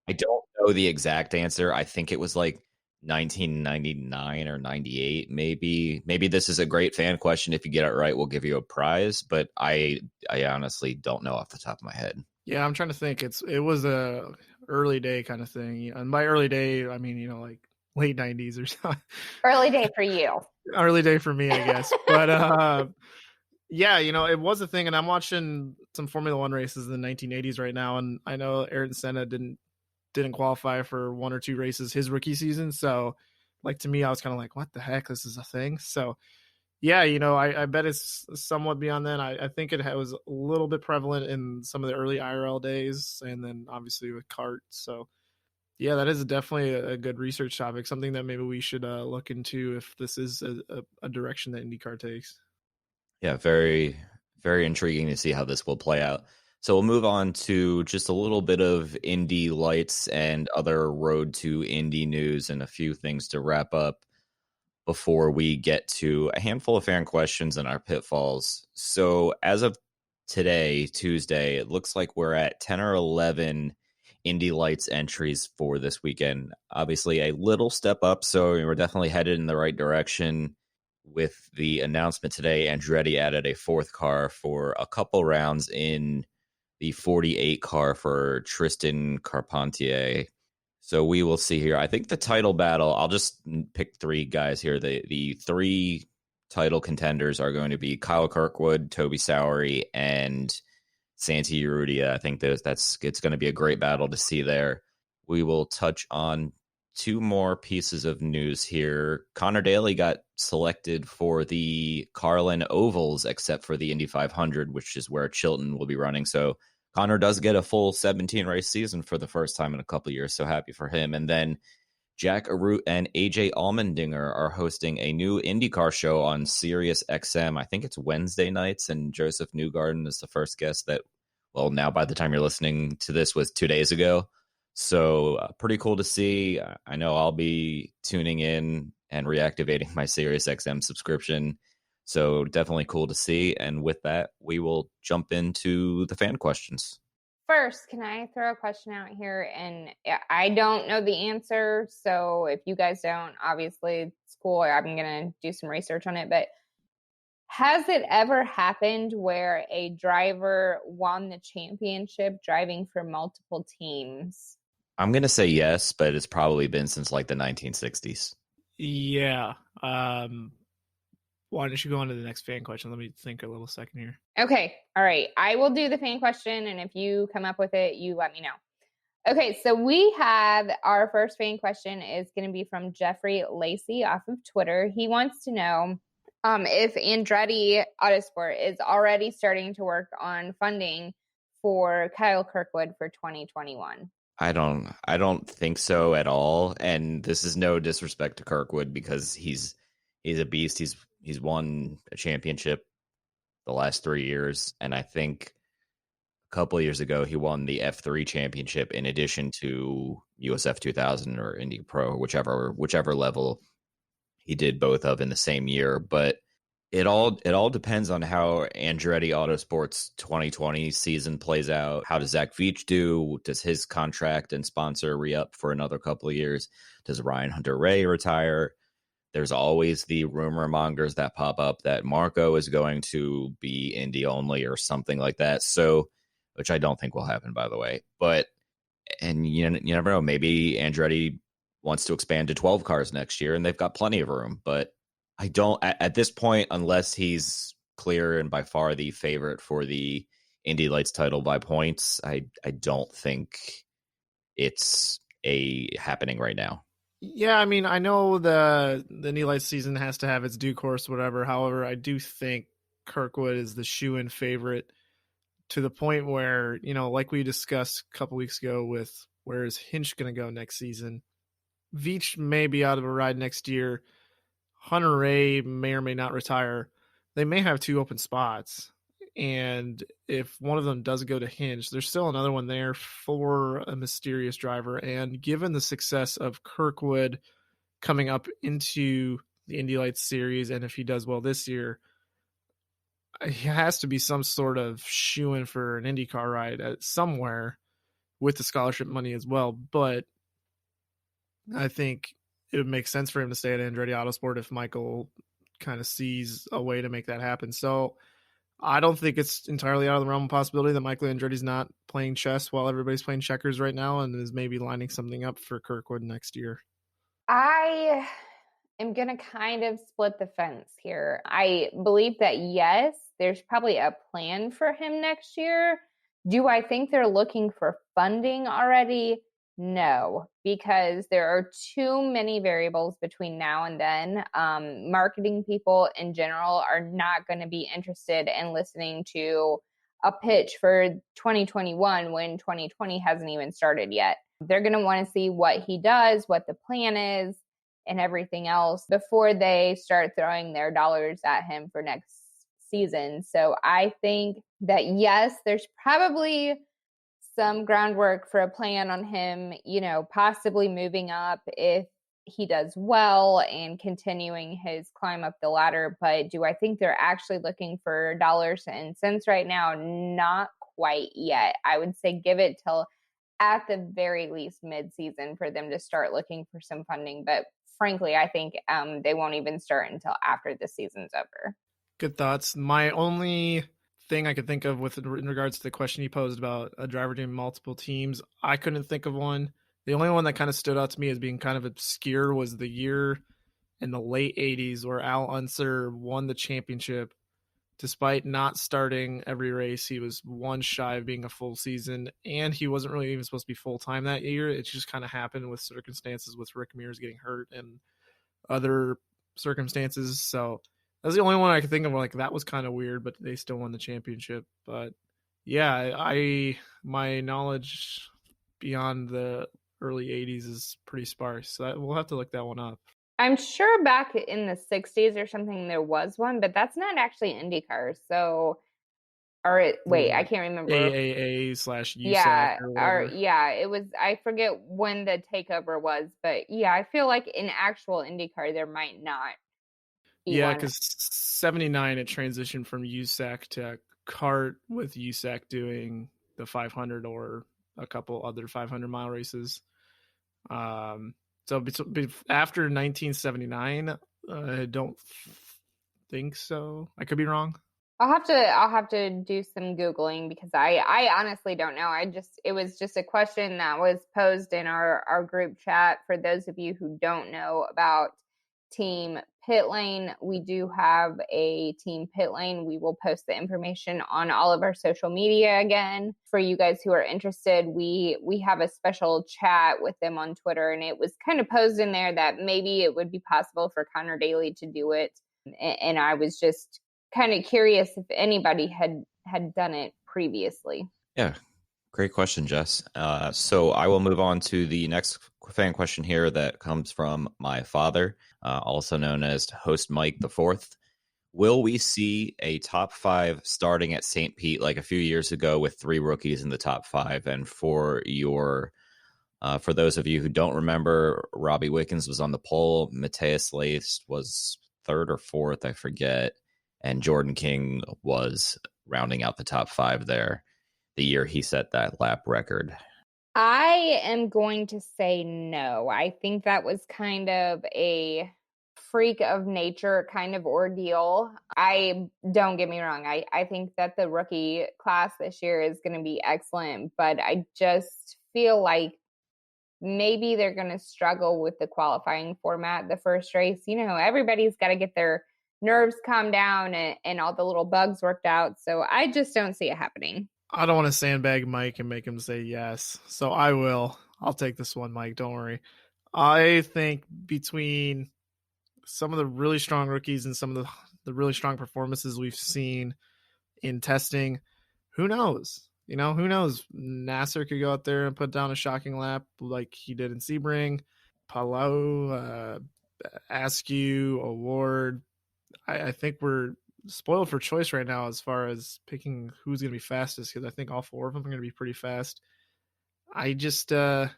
I don't know the exact answer. I think it was like 1999 or 98, maybe. Maybe this is a great fan question. If you get it right, we'll give you a prize. But I honestly don't know off the top of my head. Yeah, I'm trying to think. It was a early day kind of thing, and by early day, I mean like late '90s or so. Early day for you. Early day for me, I guess. But yeah, it was a thing, and I'm watching some Formula One races in the 1980s right now, and I know Ayrton Senna didn't qualify for one or two races his rookie season, so like to me, I was kind of like, what the heck, this is a thing. So yeah, I bet it's somewhat beyond then. I think it was a little bit prevalent in some of the early IRL days, and then obviously with kart. So yeah, that is definitely a good research topic, something that maybe we should look into if this is a direction that IndyCar takes. Yeah, very, very intriguing to see how this will play out. So we'll move on to just a little bit of Indy Lights and other road to Indy news and a few things to wrap up before we get to a handful of fan questions and our pitfalls. So as of today, Tuesday, it looks like we're at 10 or 11 Indy Lights entries for this weekend. Obviously, a little step up, so we're definitely headed in the right direction. With the announcement today, Andretti added a fourth car for a couple rounds in the 48 car for Tristan Carpentier. So we will see here. I think the title battle, I'll just pick three guys here. The three title contenders are going to be Kyle Kirkwood, Toby Sowery, and Santi Urrutia. I think it's going to be a great battle to see there. We will touch on two more pieces of news here. Connor Daly got selected for the Carlin Ovals, except for the Indy 500, which is where Chilton will be running. So Connor does get a full 17 race season for the first time in a couple years. So happy for him. And then Jack Arute and AJ Allmendinger are hosting a new IndyCar show on Sirius XM. I think it's Wednesday nights, and Joseph Newgarden is the first guest that, well, now by the time you're listening to this was 2 days ago. So pretty cool to see. I know I'll be tuning in and reactivating my Sirius XM subscription. So definitely cool to see. And with that, we will jump into the fan questions. First, can I throw a question out here? And I don't know the answer. So if you guys don't, obviously it's cool. I'm going to do some research on it. But has it ever happened where a driver won the championship driving for multiple teams? I'm going to say yes, but it's probably been since like the 1960s. Yeah. Why don't you go on to the next fan question? Let me think a little second here. Okay. All right. I will do the fan question. And if you come up with it, you let me know. Okay. So we have our first fan question is going to be from Jeffrey Lacey off of Twitter. He wants to know if Andretti Autosport is already starting to work on funding for Kyle Kirkwood for 2021. I don't think so at all. And this is no disrespect to Kirkwood because he's a beast. He's won a championship the last 3 years, and I think a couple of years ago he won the F3 championship in addition to USF 2000 or Indy Pro, whichever level he did both of in the same year. But it all depends on how Andretti Autosport's 2020 season plays out. How does Zach Veach do? Does his contract and sponsor re-up for another couple of years? Does Ryan Hunter-Reay retire? There's always the rumor mongers that pop up that Marco is going to be Indy only or something like that. So, which I don't think will happen, by the way. But, and you never know, maybe Andretti wants to expand to 12 cars next year and they've got plenty of room. But I don't, at this point, unless he's clear and by far the favorite for the Indy Lights title by points, I don't think it's happening right now. Yeah, I mean, I know the Indy Lights season has to have its due course, whatever. However, I do think Kirkwood is the shoe-in favorite to the point where, like we discussed a couple weeks ago with where is Hinch going to go next season. Veach may be out of a ride next year. Hunter-Reay may or may not retire. They may have two open spots. And if one of them does go to Hinch, there's still another one there for a mysterious driver. And given the success of Kirkwood coming up into the Indy Lights series, and if he does well this year, he has to be some sort of shoo-in for an IndyCar ride at somewhere with the scholarship money as well. But I think it would make sense for him to stay at Andretti Autosport if Michael kind of sees a way to make that happen. So I don't think it's entirely out of the realm of possibility that Michael Andretti's not playing chess while everybody's playing checkers right now and is maybe lining something up for Kirkwood next year. I am going to kind of split the fence here. I believe that, yes, there's probably a plan for him next year. Do I think they're looking for funding already? No, because there are too many variables between now and then. Marketing people in general are not going to be interested in listening to a pitch for 2021 when 2020 hasn't even started yet. They're going to want to see what he does, what the plan is, and everything else before they start throwing their dollars at him for next season. So I think that, yes, there's probably some groundwork for a plan on him, possibly moving up if he does well and continuing his climb up the ladder. But do I think they're actually looking for dollars and cents right now? Not quite yet. I would say give it till at the very least mid-season for them to start looking for some funding. But frankly, I think they won't even start until after the season's over. Good thoughts. My only thing I could think of in regards to the question you posed about a driver doing multiple teams, I couldn't think of one. The only one that kind of stood out to me as being kind of obscure was the year in the late 80s where Al Unser won the championship. Despite not starting every race, he was one shy of being a full season, and he wasn't really even supposed to be full-time that year. It just kind of happened with circumstances with Rick Mears getting hurt and other circumstances. So that's the only one I could think of where, like, that was kind of weird, but they still won the championship. But yeah, my knowledge beyond the early 80s is pretty sparse. So we'll have to look that one up. I'm sure back in the 60s or something there was one, but that's not actually INDYCAR. So, I can't remember. AAA/USAC yeah, or whatever. it was. I forget when the takeover was, but yeah, I feel like in actual INDYCAR there might not. Yeah, because 79 it transitioned from USAC to kart with USAC doing the 500 or a couple other 500-mile races. So after 1979, I don't think so. I could be wrong. I'll have to do some Googling because I honestly don't know. It was just a question that was posed in our group chat. For those of you who don't know about Team Pit Lane, we do have a Team Pit Lane. We will post the information on all of our social media again. For you guys who are interested, we have a special chat with them on Twitter, and it was kind of posed in there that maybe it would be possible for Connor Daly to do it. And I was just kind of curious if anybody had done it previously. Yeah, great question, Jess. So I will move on to the next fan question here that comes from my father, also known as Host Mike the Fourth. Will we see a top 5 starting at St. Pete like a few years ago with 3 rookies in the top 5? And for those of you who don't remember, Robbie Wickens was on the pole. Matthias Lace was 3rd or 4th, I forget. And Jordan King was rounding out the top 5 there the year he set that lap record. I am going to say no. I think that was kind of a freak of nature kind of ordeal. Don't get me wrong. I think that the rookie class this year is going to be excellent, but I just feel like maybe they're going to struggle with the qualifying format the first race. Everybody's got to get their nerves calmed down and all the little bugs worked out. So I just don't see it happening. I don't want to sandbag Mike and make him say yes. So I will. I'll take this one, Mike. Don't worry. I think between some of the really strong rookies and some of the really strong performances we've seen in testing, who knows? Who knows? Nasser could go out there and put down a shocking lap like he did in Sebring. Palau, Askew, Award. I think we're spoiled for choice right now as far as picking who's going to be fastest, because I think all 4 of them are going to be pretty fast. I just, I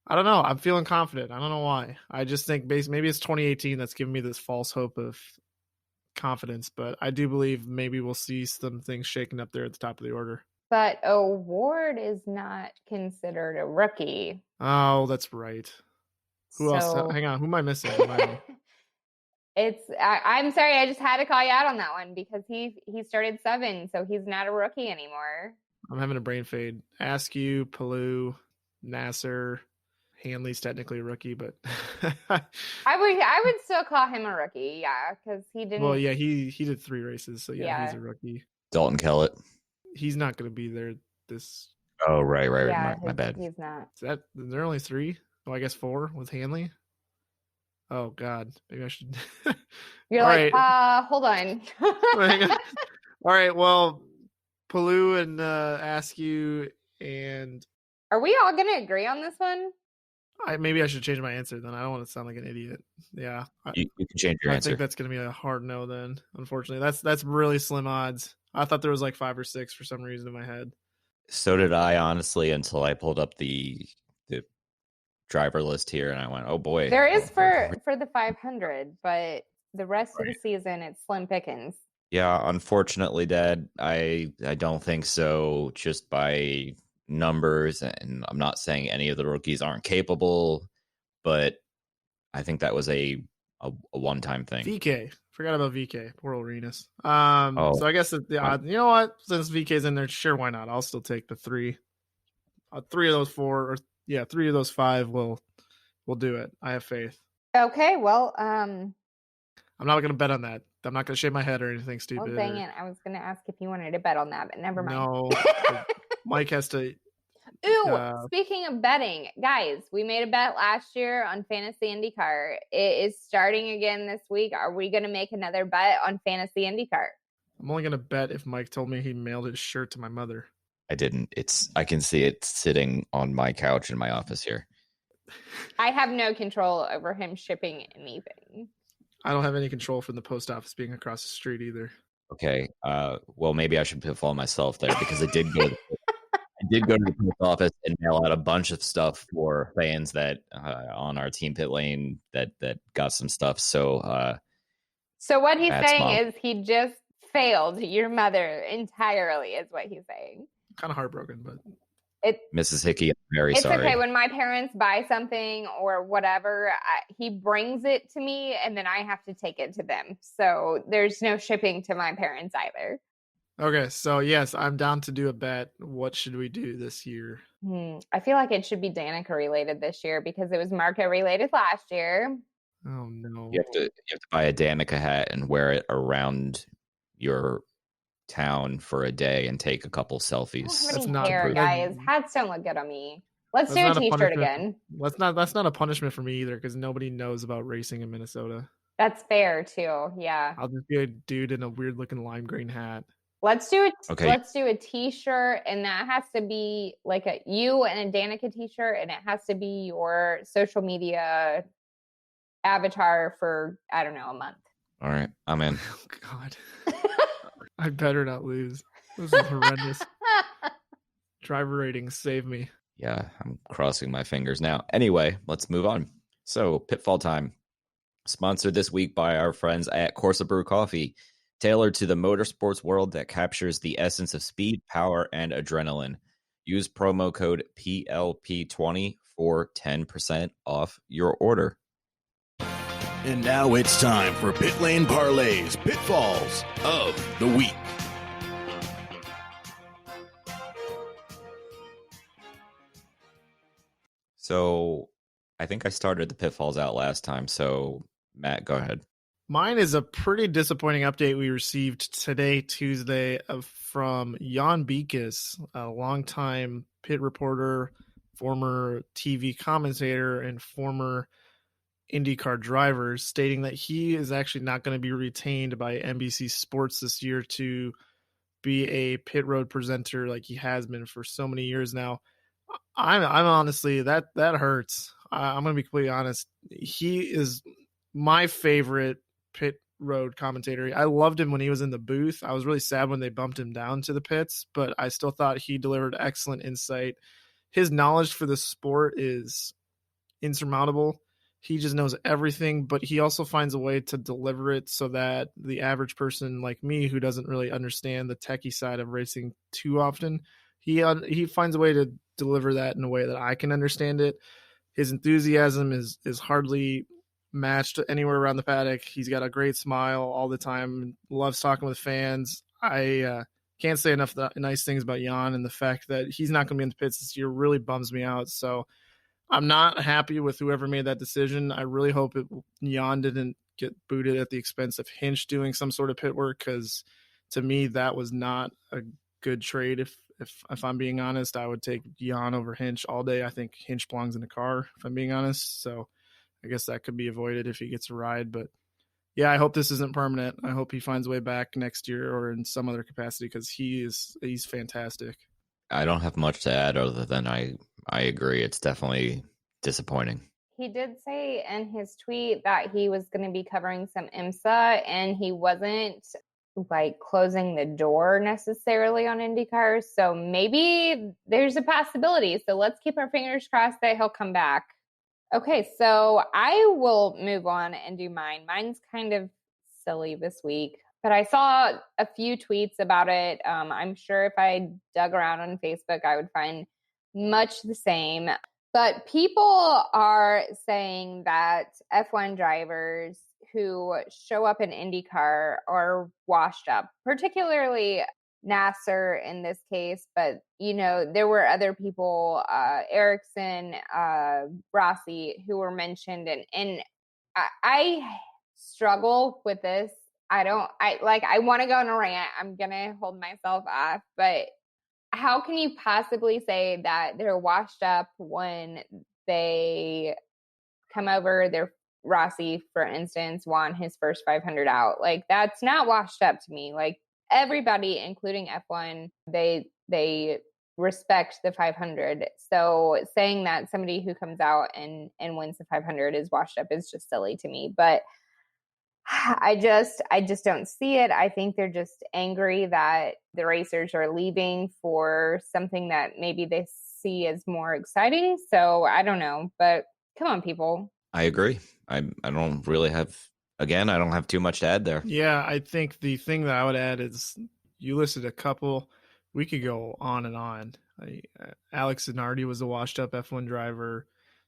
don't know. I'm feeling confident. I don't know why. I just think maybe it's 2018 that's giving me this false hope of confidence, but I do believe maybe we'll see some things shaking up there at the top of the order. But Award is not considered a rookie. Oh, that's right. Who else? Hang on. Who am I missing? I'm sorry, I just had to call you out on that one because he started 7, so he's not a rookie anymore. I'm having a brain fade. Askew, Palou, Nasser, Hanley's technically a rookie, but I would still call him a rookie, yeah, because he didn't. Well, yeah, he did 3 races, so yeah, he's a rookie. Dalton Kellett. He's not going to be there this. Oh, right. Yeah, my bad. He's not. Is there only 3? Oh, I guess 4 with Hanley. Oh God, maybe I should. You're All like, right. Hold on. All right, well, Palou and Askew and. Are we all going to agree on this one? Maybe I should change my answer then. I don't want to sound like an idiot. Yeah, you can change your answer. I think that's going to be a hard no then. Unfortunately, that's really slim odds. I thought there was like 5 or 6 for some reason in my head. So did I, honestly, until I pulled up the driver list here, and I went, "Oh boy!" There is for the 500, but the rest of the season it's slim pickings. Yeah, unfortunately, Dad, I don't think so. Just by numbers, and I'm not saying any of the rookies aren't capable, but I think that was a one-time thing. VK, forgot about VK. Poor old Renus. So I guess the odds. You know what? Since VK's in there, sure, why not? I'll still take the 3. 3 of those 4, or 3 of those 5 will do it. I have faith. Okay, well, I'm not going to bet on that. I'm not going to shave my head or anything stupid. Well, dang it! I was going to ask if you wanted to bet on that, but never mind. No, Mike has to. Ooh, speaking of betting, guys, we made a bet last year on Fantasy INDYCAR. It is starting again this week. Are we going to make another bet on Fantasy INDYCAR? I'm only going to bet if Mike told me he mailed his shirt to my mother. I didn't. I can see it sitting on my couch in my office here. I have no control over him shipping anything. I don't have any control from the post office being across the street either. Okay. Well, maybe I should pitfall myself there because I did go to the post office and mail out a bunch of stuff for fans that on our team Pit Lane that got some stuff. So what he's saying is he just failed your mother entirely, is what he's saying. Kind of heartbroken, but Mrs. Hickey, I'm very sorry. It's okay. When my parents buy something or whatever, he brings it to me and then I have to take it to them. So there's no shipping to my parents either. Okay, so yes, I'm down to do a bet. What should we do this year? I feel like it should be Danica related this year because it was Marco related last year. Oh no! You have to buy a Danica hat and wear it around your town for a day and take a couple selfies. That's not hair, guys. Hats don't look good on me. Let's do a t-shirt again. That's not a punishment for me either because nobody knows about racing in Minnesota. That's fair too. Yeah. I'll just be a dude in a weird looking lime green hat. Let's do a t-shirt, and that has to be like you and a Danica t-shirt, and it has to be your social media avatar for, I don't know, a month. All right, I'm in. Oh God. I better not lose. This is horrendous. Driver ratings, save me. Yeah, I'm crossing my fingers now. Anyway, let's move on. So, Pitfall Time, sponsored this week by our friends at Corsa Brew Coffee, tailored to the motorsports world that captures the essence of speed, power, and adrenaline. Use promo code PLP20 for 10% off your order. And now it's time for Pit Lane Parlay's Pitfalls of the Week. So I think I started the pitfalls out last time. So Matt, go ahead. Mine is a pretty disappointing update we received today, Tuesday, from Jan Beekes, a longtime pit reporter, former TV commentator, and former IndyCar driver, stating that he is actually not going to be retained by NBC Sports this year to be a pit road presenter like he has been for so many years now. I'm honestly, that hurts. I'm going to be completely honest. He is my favorite pit road commentator. I loved him when he was in the booth. I was really sad when they bumped him down to the pits, but I still thought he delivered excellent insight. His knowledge for the sport is insurmountable. He just knows everything, but he also finds a way to deliver it so that the average person like me, who doesn't really understand the techie side of racing too often, he finds a way to deliver that in a way that I can understand it. His enthusiasm is hardly matched anywhere around the paddock. He's got a great smile all the time, loves talking with fans. I can't say enough nice things about Jan, and the fact that he's not going to be in the pits this year really bums me out. So I'm not happy with whoever made that decision. I really hope Jan didn't get booted at the expense of Hinch doing some sort of pit work, because to me that was not a good trade. If I'm being honest, I would take Jan over Hinch all day. I think Hinch belongs in the car, if I'm being honest. So I guess that could be avoided if he gets a ride. But yeah, I hope this isn't permanent. I hope he finds a way back next year or in some other capacity, because he's fantastic. I don't have much to add other than I agree. It's definitely disappointing. He did say in his tweet that he was going to be covering some IMSA, and he wasn't like closing the door necessarily on IndyCar. So maybe there's a possibility. So let's keep our fingers crossed that he'll come back. Okay, so I will move on and do mine. Mine's kind of silly this week, but I saw a few tweets about it. I'm sure if I dug around on Facebook, I would find much the same. But people are saying that F1 drivers who show up in IndyCar are washed up, particularly Nasser in this case. But, you know, there were other people, Ericsson, Rossi, who were mentioned. And I struggle with this. I want to go on a rant. I'm going to hold myself off. But how can you possibly say that they're washed up when they come over? They're Rossi, for instance, won his first 500 out. Like, that's not washed up to me. Like, everybody, including F1, they respect the 500. So saying that somebody who comes out and wins the 500 is washed up is just silly to me. But I just don't see it. I think they're just angry that the racers are leaving for something that maybe they see as more exciting. So I don't know, but come on, people. I agree. I don't really have, again, I don't have too much to add there. Yeah, I think the thing that I would add is you listed a couple. We could go on and on. Alex Zanardi was a washed up F1 driver.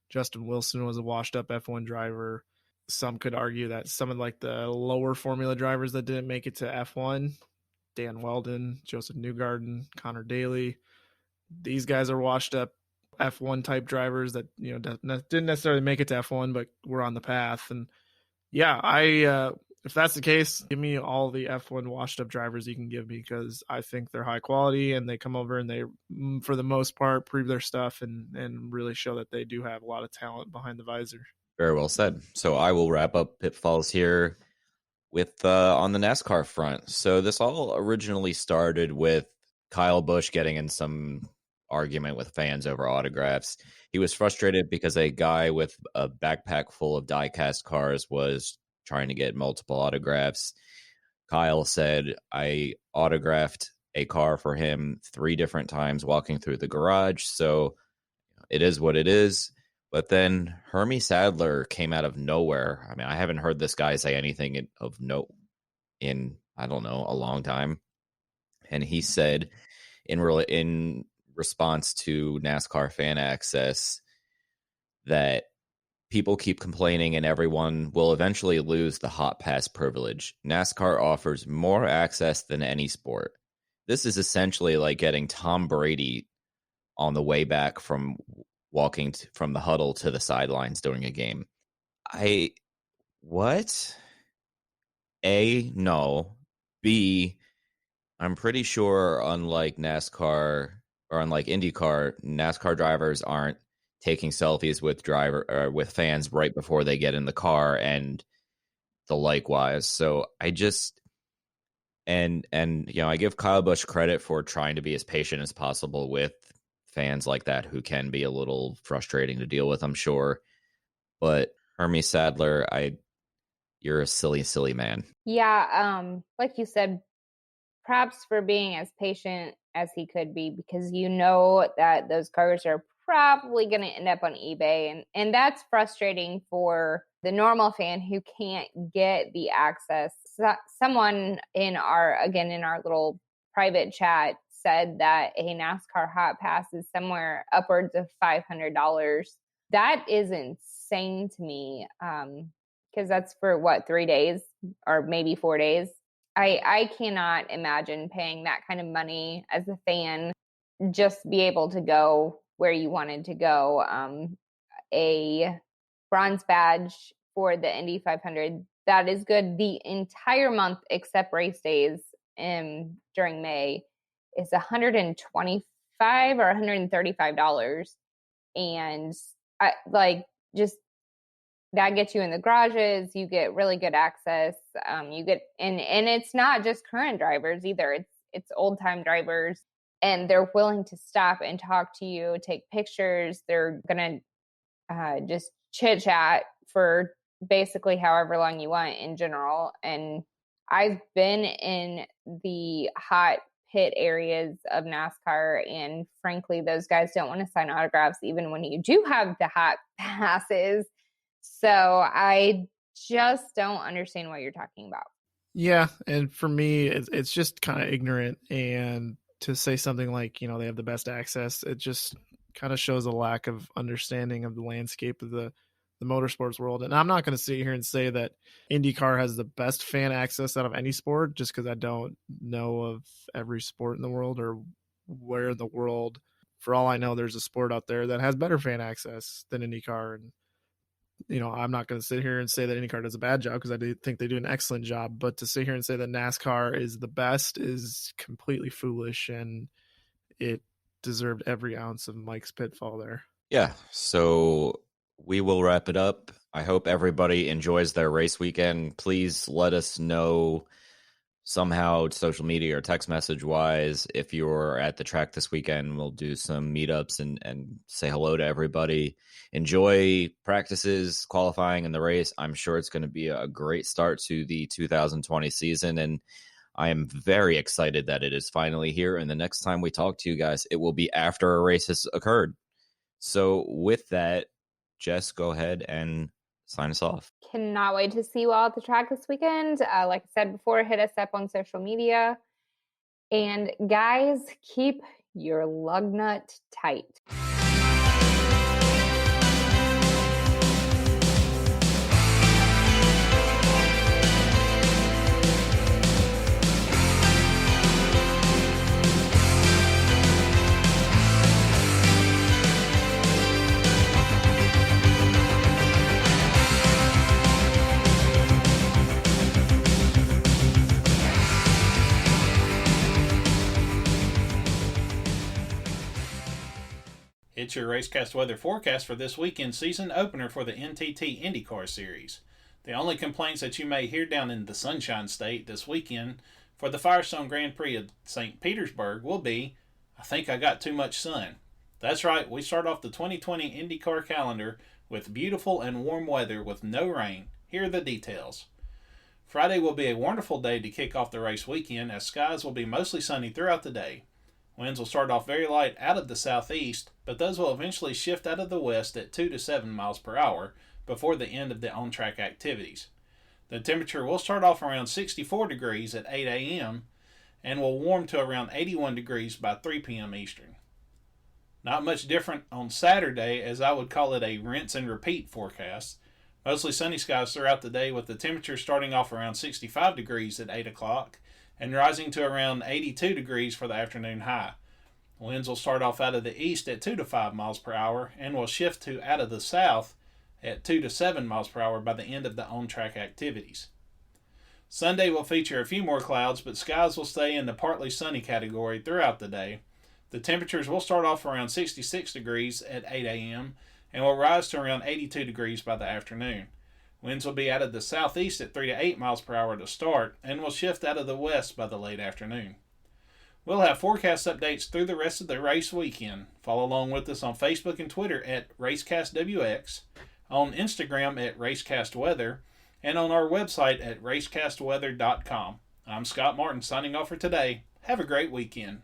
Justin Wilson was a washed up F1 driver. Some could argue that some of like the lower formula drivers that didn't make it to F1, Dan Weldon, Joseph Newgarden, Connor Daly, these guys are washed up F1 type drivers that, you know, didn't necessarily make it to F1, but were on the path. And yeah, if that's the case, give me all the F1 washed up drivers you can give me, because I think they're high quality and they come over and they, for the most part, prove their stuff and really show that they do have a lot of talent behind the visor. Very well said. So I will wrap up Pitfalls here with on the NASCAR front. So this all originally started with Kyle Busch getting in some argument with fans over autographs. He was frustrated because a guy with a backpack full of die-cast cars was trying to get multiple autographs. Kyle said, I autographed a car for him 3 different times walking through the garage, so it is what it is. But then Hermie Sadler came out of nowhere. I mean, I haven't heard this guy say anything of note in, I don't know, a long time. And he said in response to NASCAR Fan Access that people keep complaining and everyone will eventually lose the Hot Pass privilege. NASCAR offers more access than any sport. This is essentially like getting Tom Brady on the way back from walking from the huddle to the sidelines during a game. What? A, no. B, I'm pretty sure unlike NASCAR or unlike IndyCar, NASCAR drivers aren't taking selfies with fans right before they get in the car and the likewise. So I just and you know, I give Kyle Busch credit for trying to be as patient as possible with fans like that who can be a little frustrating to deal with, I'm sure. But Hermie Sadler, you're a silly man. Yeah, like you said, props for being as patient as he could be, because you know that those cars are probably going to end up on eBay, and that's frustrating for the normal fan who can't get the access. Someone in our little private chat said that a NASCAR Hot Pass is somewhere upwards of $500. That is insane to me. because that's for what, 3 days or maybe 4 days. I cannot imagine paying that kind of money as a fan just be able to go where you wanted to go. A bronze badge for the Indy 500, that is good the entire month except race days during May, is $125 or $135. And just that gets you in the garages. You get really good access. You get and it's not just current drivers either. It's old time drivers, and they're willing to stop and talk to you, take pictures. They're gonna just chit chat for basically however long you want in general. And I've been in the hot pit areas of NASCAR, and frankly, those guys don't want to sign autographs even when you do have the hot passes. So I just don't understand what you're talking about. Yeah, and for me, it's just kind of ignorant. And to say something like, they have the best access, it just kind of shows a lack of understanding of the landscape of the motorsports world. And I'm not going to sit here and say that IndyCar has the best fan access out of any sport, just because I don't know of every sport in the world or where in the world. For all I know, there's a sport out there that has better fan access than IndyCar. And I'm not going to sit here and say that IndyCar does a bad job, because I do think they do an excellent job. But to sit here and say that NASCAR is the best is completely foolish, and it deserved every ounce of Mike's pitfall there. Yeah, so we will wrap it up. I hope everybody enjoys their race weekend. Please let us know somehow, social media or text message wise, if you're at the track this weekend. We'll do some meetups and say hello to everybody. Enjoy practices, qualifying, and the race. I'm sure it's going to be a great start to the 2020 season, and I am very excited that it is finally here. And the next time we talk to you guys, it will be after a race has occurred. So with that, Jess, go ahead and sign us off. Cannot wait to see you all at the track this weekend. Like I said before, hit us up on social media. And guys, keep your lug nut tight. It's your Racecast weather forecast for this weekend season opener for the NTT IndyCar Series. The only complaints that you may hear down in the Sunshine State this weekend for the Firestone Grand Prix of St. Petersburg will be, I think I got too much sun. That's right, we start off the 2020 IndyCar calendar with beautiful and warm weather with no rain. Here are the details. Friday will be a wonderful day to kick off the race weekend, as skies will be mostly sunny throughout the day. Winds will start off very light out of the southeast, but those will eventually shift out of the west at 2 to 7 miles per hour before the end of the on-track activities. The temperature will start off around 64 degrees at 8 a.m. and will warm to around 81 degrees by 3 p.m. Eastern. Not much different on Saturday, as I would call it a rinse and repeat forecast. Mostly sunny skies throughout the day, with the temperature starting off around 65 degrees at 8 o'clock and rising to around 82 degrees for the afternoon high. Winds will start off out of the east at 2 to 5 miles per hour and will shift to out of the south at 2 to 7 miles per hour by the end of the on-track activities. Sunday will feature a few more clouds, but skies will stay in the partly sunny category throughout the day. The temperatures will start off around 66 degrees at 8 a.m. and will rise to around 82 degrees by the afternoon. Winds will be out of the southeast at 3 to 8 miles per hour to start and will shift out of the west by the late afternoon. We'll have forecast updates through the rest of the race weekend. Follow along with us on Facebook and Twitter at RacecastWX, on Instagram at RacecastWeather, and on our website at racecastweather.com. I'm Scott Martin signing off for today. Have a great weekend.